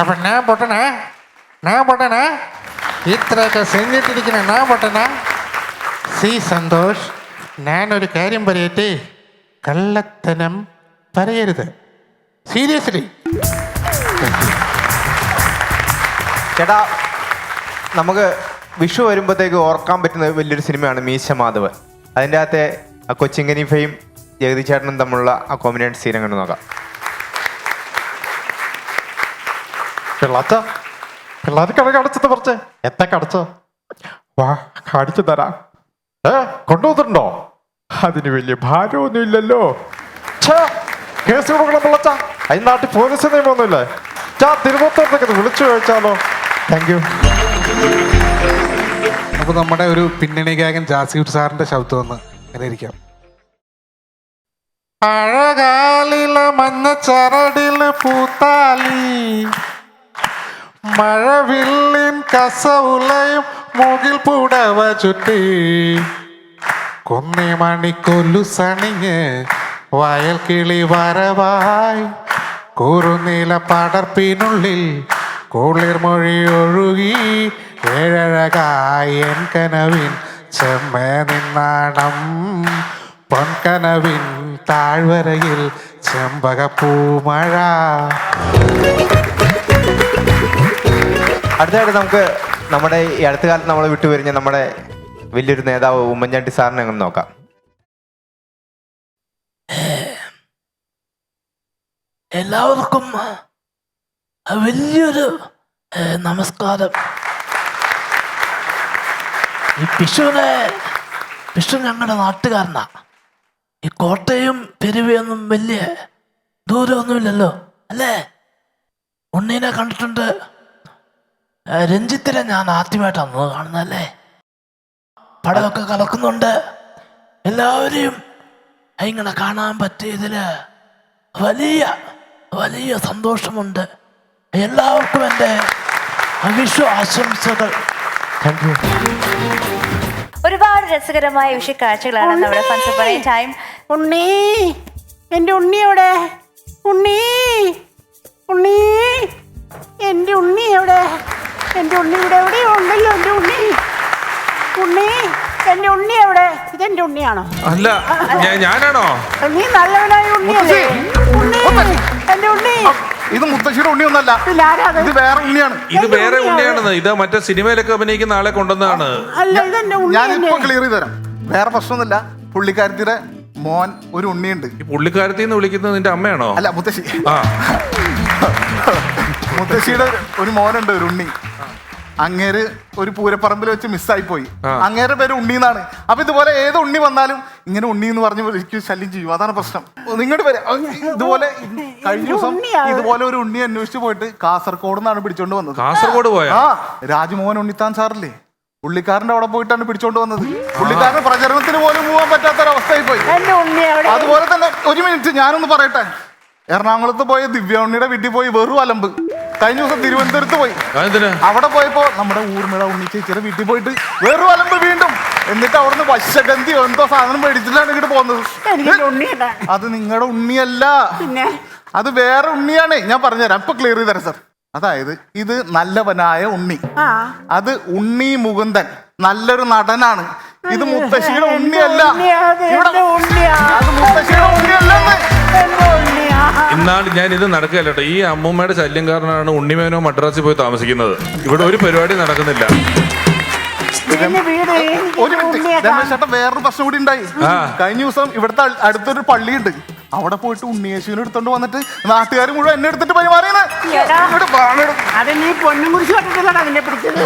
[SPEAKER 3] അപ്പൊ ഞാൻ പൊട്ടനാ ഇത്രയൊക്കെ സെഞ്ഞിട്ടിരിക്കുന്ന ഞാൻ പൊട്ടനാ? സി സന്തോഷ്, ഞാനൊരു കാര്യം പറയട്ടെ, കള്ളത്തനം പറയരുത്, സീരിയസ്ലി.
[SPEAKER 15] ചേട്ടാ, നമുക്ക് വിഷു വരുമ്പോഴത്തേക്ക് ഓർക്കാൻ പറ്റുന്ന വലിയൊരു സിനിമയാണ് മീശ മാധവൻ. അതിൻ്റെ അകത്തെ ആ കൊച്ചിങ്കനീഫയും ജഗതി ചേട്ടനും തമ്മിലുള്ള ആ കോമ്പിനേഷൻ സീൻ കണ്ടു നോക്കാം.
[SPEAKER 3] പിള്ളേർ കടച്ചത് കുറച്ച് എത്ര കടച്ചോ? വാ കാണിച്ചു തരാം. കൊണ്ടുവന്നിട്ടുണ്ടോ? അതിന് വലിയ ഭാരമൊന്നും ഇല്ലല്ലോ. കേസ് കൊടുക്കണം പിള്ളച്ച. അതിന് നാട്ടിൽ പോലീസ് നിയമമൊന്നുമില്ലേ? തിരുവനന്തപുരത്തേക്ക് വിളിച്ചു ചോദിച്ചാലോ? Thank you. അപ്പൊ നമ്മുടെ ഒരു പിന്നണി ഗായകൻ ജാസിർ സാറിന്റെ ശബ്ദം ഒന്ന് അങ്ങനെ ഇരിക്കാം. അഴകാലില മഞ്ഞ ചരടില് പൂത്താലി, മഴവില്ലിൻ കസവുലയും മുകിൽ പുടവ ചുറ്റി, കുന്നിമണിക്കൊല്ലു സണിഞ്ഞ് വയൽ കിളി വരവായി, കുറുനീല പടർപ്പിനുള്ളിൽ കുളിർമൊഴി ഒഴുകി, ഏഴഴകായി എൻ കനവിൻ ചെമ്മ നിന്നാണം, പൊൻകനവിൻ താഴ്വരയിൽ ചെമ്പകപ്പൂമഴ.
[SPEAKER 15] അടുത്തതായിട്ട് നമുക്ക് നമ്മുടെ ഈ അടുത്ത കാലത്ത് നമ്മൾ വിട്ടുപിരിഞ്ഞ നമ്മുടെ വലിയൊരു നേതാവ് ഉമ്മൻചാണ്ടി സാറിനെ അങ്ങനെ നോക്കാം.
[SPEAKER 16] എല്ലാവർക്കും വലിയൊരു നമസ്കാരം. ഈ വിഷു ഞങ്ങളുടെ നാട്ടുകാരനാ. ഈ കോട്ടയം പെരുവയൊന്നും വലിയ ദൂരമൊന്നുമില്ലല്ലോ അല്ലേ? ഉണ്ണീനെ കണ്ടിട്ടുണ്ട്. രഞ്ജിത്തിനെ ഞാൻ ആദ്യമായിട്ടാണ് കാണുന്നതല്ലേ. പടമൊക്കെ കലക്കുന്നുണ്ട്. എല്ലാവരെയും ഇങ്ങനെ കാണാൻ പറ്റിയതില് വലിയ വലിയ സന്തോഷമുണ്ട്. എല്ലാവർക്കും എൻ്റെ വിഷു ആശംസകൾ. Thank you.
[SPEAKER 2] ഒരുപാട് രസകരമായ വിഷു കാഴ്ചകളാണ് നമ്മുടെ ഫൺസ് ഓഫ് ടൈം.
[SPEAKER 5] ഉണ്ണി, എൻ്റെ ഉണ്ണി എവിടെ? ഉണ്ണി, എൻ്റെ ഉണ്ണി എവിടെ? എൻ്റെ ഉണ്ണി ഇവിടെ എവിടെയോ ഉണ്ടല്ലോ. എൻ്റെ ഉണ്ണി, എൻ്റെ ഉണ്ണി എവിടെ? ഇതെന്റെ ഉണ്ണിയാണോ?
[SPEAKER 4] അല്ല, ഞാനാണോ?
[SPEAKER 5] നീ നല്ലവനായ ഉണ്ണിയല്ലേ? എൻ്റെ ഉണ്ണി.
[SPEAKER 11] ഇത് മുത്തശ്ശിയുടെ ഉണ്ണിയൊന്നല്ല, ഇത് വേറെ ഉണ്ണിയാണ്.
[SPEAKER 4] ഇത് വേറെ ഉണ്ണിയാണെന്ന്. ഇത് മറ്റേ സിനിമയിലൊക്കെ അഭിനയിക്കുന്ന ആളെ കൊണ്ടുവന്നതാണ്.
[SPEAKER 11] ഞാനിപ്പോ ക്ലിയർ ചെയ്ത് തരാം. വേറെ പ്രശ്നമൊന്നുമില്ല. പുള്ളിക്കാരത്തിയുടെ മോൻ ഒരു ഉണ്ണിയുണ്ട്.
[SPEAKER 4] ഈ പുള്ളിക്കാരത്തി എന്ന് വിളിക്കുന്നത് നിന്റെ അമ്മയാണോ?
[SPEAKER 11] അല്ല, മുത്തശ്ശി.
[SPEAKER 4] ആ,
[SPEAKER 11] മുത്തശ്ശിയുടെ ഒരു മോനുണ്ട്, ഒരു ഉണ്ണി. അങ്ങേര് ഒരു പൂരപ്പറമ്പിൽ വെച്ച് മിസ്സായി പോയി. അങ്ങേരുടെ പേര് ഉണ്ണി എന്നാണ്. അപ്പൊ ഇതുപോലെ ഏത് ഉണ്ണി വന്നാലും ഇങ്ങനെ ഉണ്ണി എന്ന് പറഞ്ഞ് എനിക്ക് ശല്യം ചെയ്യും. അതാണ് പ്രശ്നം. നിങ്ങളുടെ പേര് ഇതുപോലെ കഴിഞ്ഞ ദിവസം ഇതുപോലെ ഒരു ഉണ്ണി അന്വേഷിച്ച് പോയിട്ട് കാസർഗോഡ് നിന്നാണ് പിടിച്ചോണ്ട് വന്നത്.
[SPEAKER 4] കാസർഗോഡ് പോയാ?
[SPEAKER 11] ആ, രാജ്മോഹൻ ഉണ്ണിത്താൻ സാറില്ലേ, പുള്ളിക്കാരന്റെ അവിടെ പോയിട്ടാണ് പിടിച്ചോണ്ട് വന്നത്. പുള്ളിക്കാരന് പ്രചരണത്തിന് പോലും പോകാൻ പറ്റാത്തൊരവസ്ഥയായി പോയി. അതുപോലെ തന്നെ ഒരു മിനിറ്റ് ഞാനൊന്ന് പറയട്ടെ. എറണാകുളത്ത് പോയ ദിവ്യ ഉണ്ണിയുടെ വീട്ടിൽ പോയി വെറും അലമ്പ്. കഴിഞ്ഞ ദിവസം തിരുവനന്തപുരത്ത് പോയി. അവിടെ പോയപ്പോ നമ്മുടെ ഊർമിള ഉണ്ണി ചേച്ചിയുടെ വീട്ടിൽ പോയിട്ട് വെറും അലമ്പ് വീണ്ടും. എന്നിട്ട് അവിടുന്ന് വശഗന്ധി എന്തോ സാധനം മേടിച്ചിട്ടാണ് ഇങ്ങോട്ട് പോകുന്നത്. അത് നിങ്ങളുടെ ഉണ്ണിയല്ല, അത് വേറെ ഉണ്ണിയാണ്. ഞാൻ പറഞ്ഞുതരാം, ഇപ്പൊ ക്ലിയർ ചെയ്ത് തരാം സാർ. അതായത് ഇത് നല്ലവനായ ഉണ്ണി, അത് ഉണ്ണി മുകുന്ദൻ, നല്ലൊരു നടനാണ്. ഇത് മുത്തശ്ശിയുടെ ഉണ്ണിയല്ല, അത് മുത്തശ്ശിയുടെ ഉണ്ണിയല്ലെന്ന്.
[SPEAKER 4] ഇന്നാൾ ഞാൻ ഇത് നടക്കുകയല്ല കേട്ടോ. ഈ അമ്മൂമ്മയുടെ ശല്യം കാരണമാണ് ഉണ്ണിമേനോ മദ്രാസിൽ പോയി താമസിക്കുന്നത്. ഇവിടെ ഒരു പരിപാടി നടക്കുന്നില്ല.
[SPEAKER 11] ഒരു മിനിറ്റ് രമേശ് ചേട്ടാ, വേറൊരു പ്രശ്നം കൂടി ഉണ്ടായി. കഴിഞ്ഞ ദിവസം ഇവിടുത്തെ അടുത്തൊരു പള്ളിയുണ്ട്, അവിടെ പോയിട്ട് ഉണ്ണിയേശുവിനെ എടുത്തോണ്ട് വന്നിട്ട് നാട്ടുകാർ മുഴുവൻ എന്നെ എടുത്തിട്ട് പരിമാറിയാണ്.
[SPEAKER 5] അത് നീ പൊന്നും കുറിച്ച് കണ്ടിട്ടില്ല അതിനെ പിടിച്ചത്.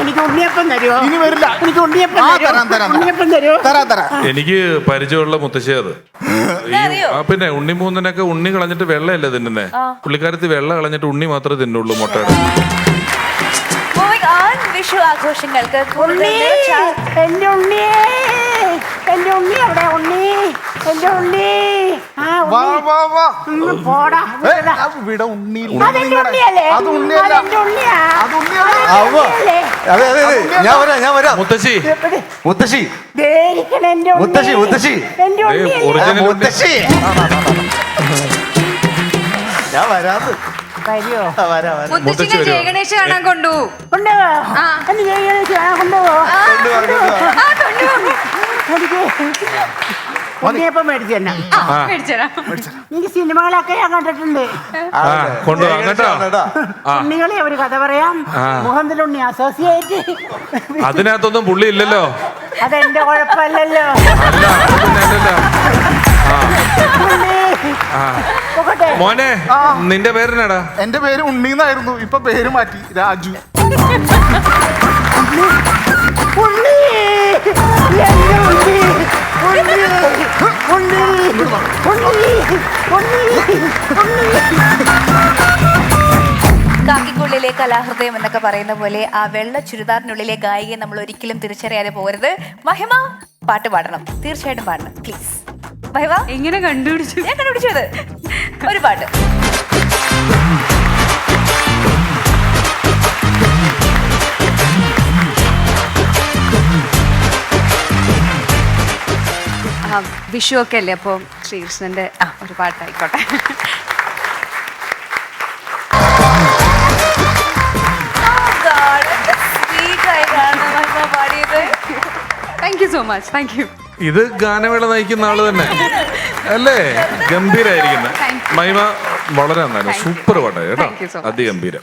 [SPEAKER 5] എനിക്ക് ഉണ്ണിയപ്പം തരുമോ?
[SPEAKER 11] ഇനി വരില്ല.
[SPEAKER 5] എനിക്ക് ഉണ്ണിയപ്പം തരുമോ?
[SPEAKER 4] എനിക്ക് പരിചയമുള്ള മുത്തശ്ശി അത്. പിന്നെ ഉണ്ണിമൂന്നനൊക്കെ ഉണ്ണി കളഞ്ഞിട്ട് വെള്ളയല്ലേ തിന്നുന്നേ. പുള്ളിക്കാരത്തി വെള്ള കളഞ്ഞിട്ട് ഉണ്ണി മാത്രമേ തിന്നുള്ളൂ മുട്ടയുടെ.
[SPEAKER 2] വിഷു ആഘോഷങ്ങൾക്ക്
[SPEAKER 5] എന്റെ ഉണ്ണി, എന്റെ ഉണ്ണി അവിടെ, ഉണ്ണി, എന്റെ ഉണ്ണി. പോടാ,
[SPEAKER 11] ഇവിടെ ഉണ്ണി.
[SPEAKER 5] അതെന്റെ ഉണ്ണിയല്ലേ?
[SPEAKER 11] അത് ഉണ്ണിയല്ല,
[SPEAKER 5] അതെന്റെ ഉണ്ണിയാ.
[SPEAKER 11] അത് ഉണ്ണിയല്ല.
[SPEAKER 13] അതെ അതെ അതെ, ഞാൻ വരാം.
[SPEAKER 4] മുത്തശ്ശി
[SPEAKER 13] മുത്തശ്ശി
[SPEAKER 5] മുത്തശ്ശി
[SPEAKER 13] മുത്തശ്ശി
[SPEAKER 5] എന്റെ ഉണ്ണി.
[SPEAKER 13] മുത്തശ്ശി ഞാൻ വരാന്ന്.
[SPEAKER 9] മുത്തശ്ശിനെ ജയഗണേശ് കാണാൻ കൊണ്ടുപോകും.
[SPEAKER 5] ഉണ്ണിയപ്പം മേടിച്ചു തന്നെ. എനിക്ക് സിനിമകളൊക്കെ ഞാൻ കണ്ടിട്ടുണ്ട്. ഉണ്ണികളെ ഒരു കഥ പറയാം. മുഹമ്മദ് ഉണ്ണി അസോസിയേറ്റ്.
[SPEAKER 4] അതിനകത്തൊന്നും പുള്ളി ഇല്ലല്ലോ.
[SPEAKER 5] അതെന്റെ കുഴപ്പമല്ലല്ലോ.
[SPEAKER 4] മോനെ, നിന്റെ പേരെന്നാടാ?
[SPEAKER 11] എന്റെ പേര് ഉണ്ണീന്നായിരുന്നു, ഇപ്പൊ പേര് മാറ്റി, രാജു.
[SPEAKER 2] കാക്കിക്കുള്ളിലെ കലാഹൃദയം എന്നൊക്കെ പറയുന്ന പോലെ ആ വെള്ള ചുരിദാറിനുള്ളിലെ ഗായികയെ നമ്മൾ ഒരിക്കലും തിരിച്ചറിയാതെ പോകരുത്. മഹിമ പാട്ട് പാടണം, തീർച്ചയായിട്ടും പാടണം പ്ലീസ്. മഹിമ
[SPEAKER 9] എങ്ങനെ കണ്ടുപിടിച്ചു?
[SPEAKER 2] ഞാൻ കണ്ടുപിടിച്ചത് ഒരു പാട്ട്.
[SPEAKER 9] വിഷു ഒക്കെ അല്ലേ, അപ്പോൾ ശ്രീകൃഷ്ണന്റെ ഒരു പാട്ടായിക്കോട്ടെ. Thank you so much, thank you.
[SPEAKER 4] ഇത് ഗാനമേള നയിക്കുന്ന ആള് തന്നെ അല്ലേ? ഗംഭീരായിരിക്കുന്നത്. മഹിമ വളരെ നന്നായിരുന്നു, സൂപ്പർ പാട്ടായി കേട്ടോ, അതിഗംഭീരം.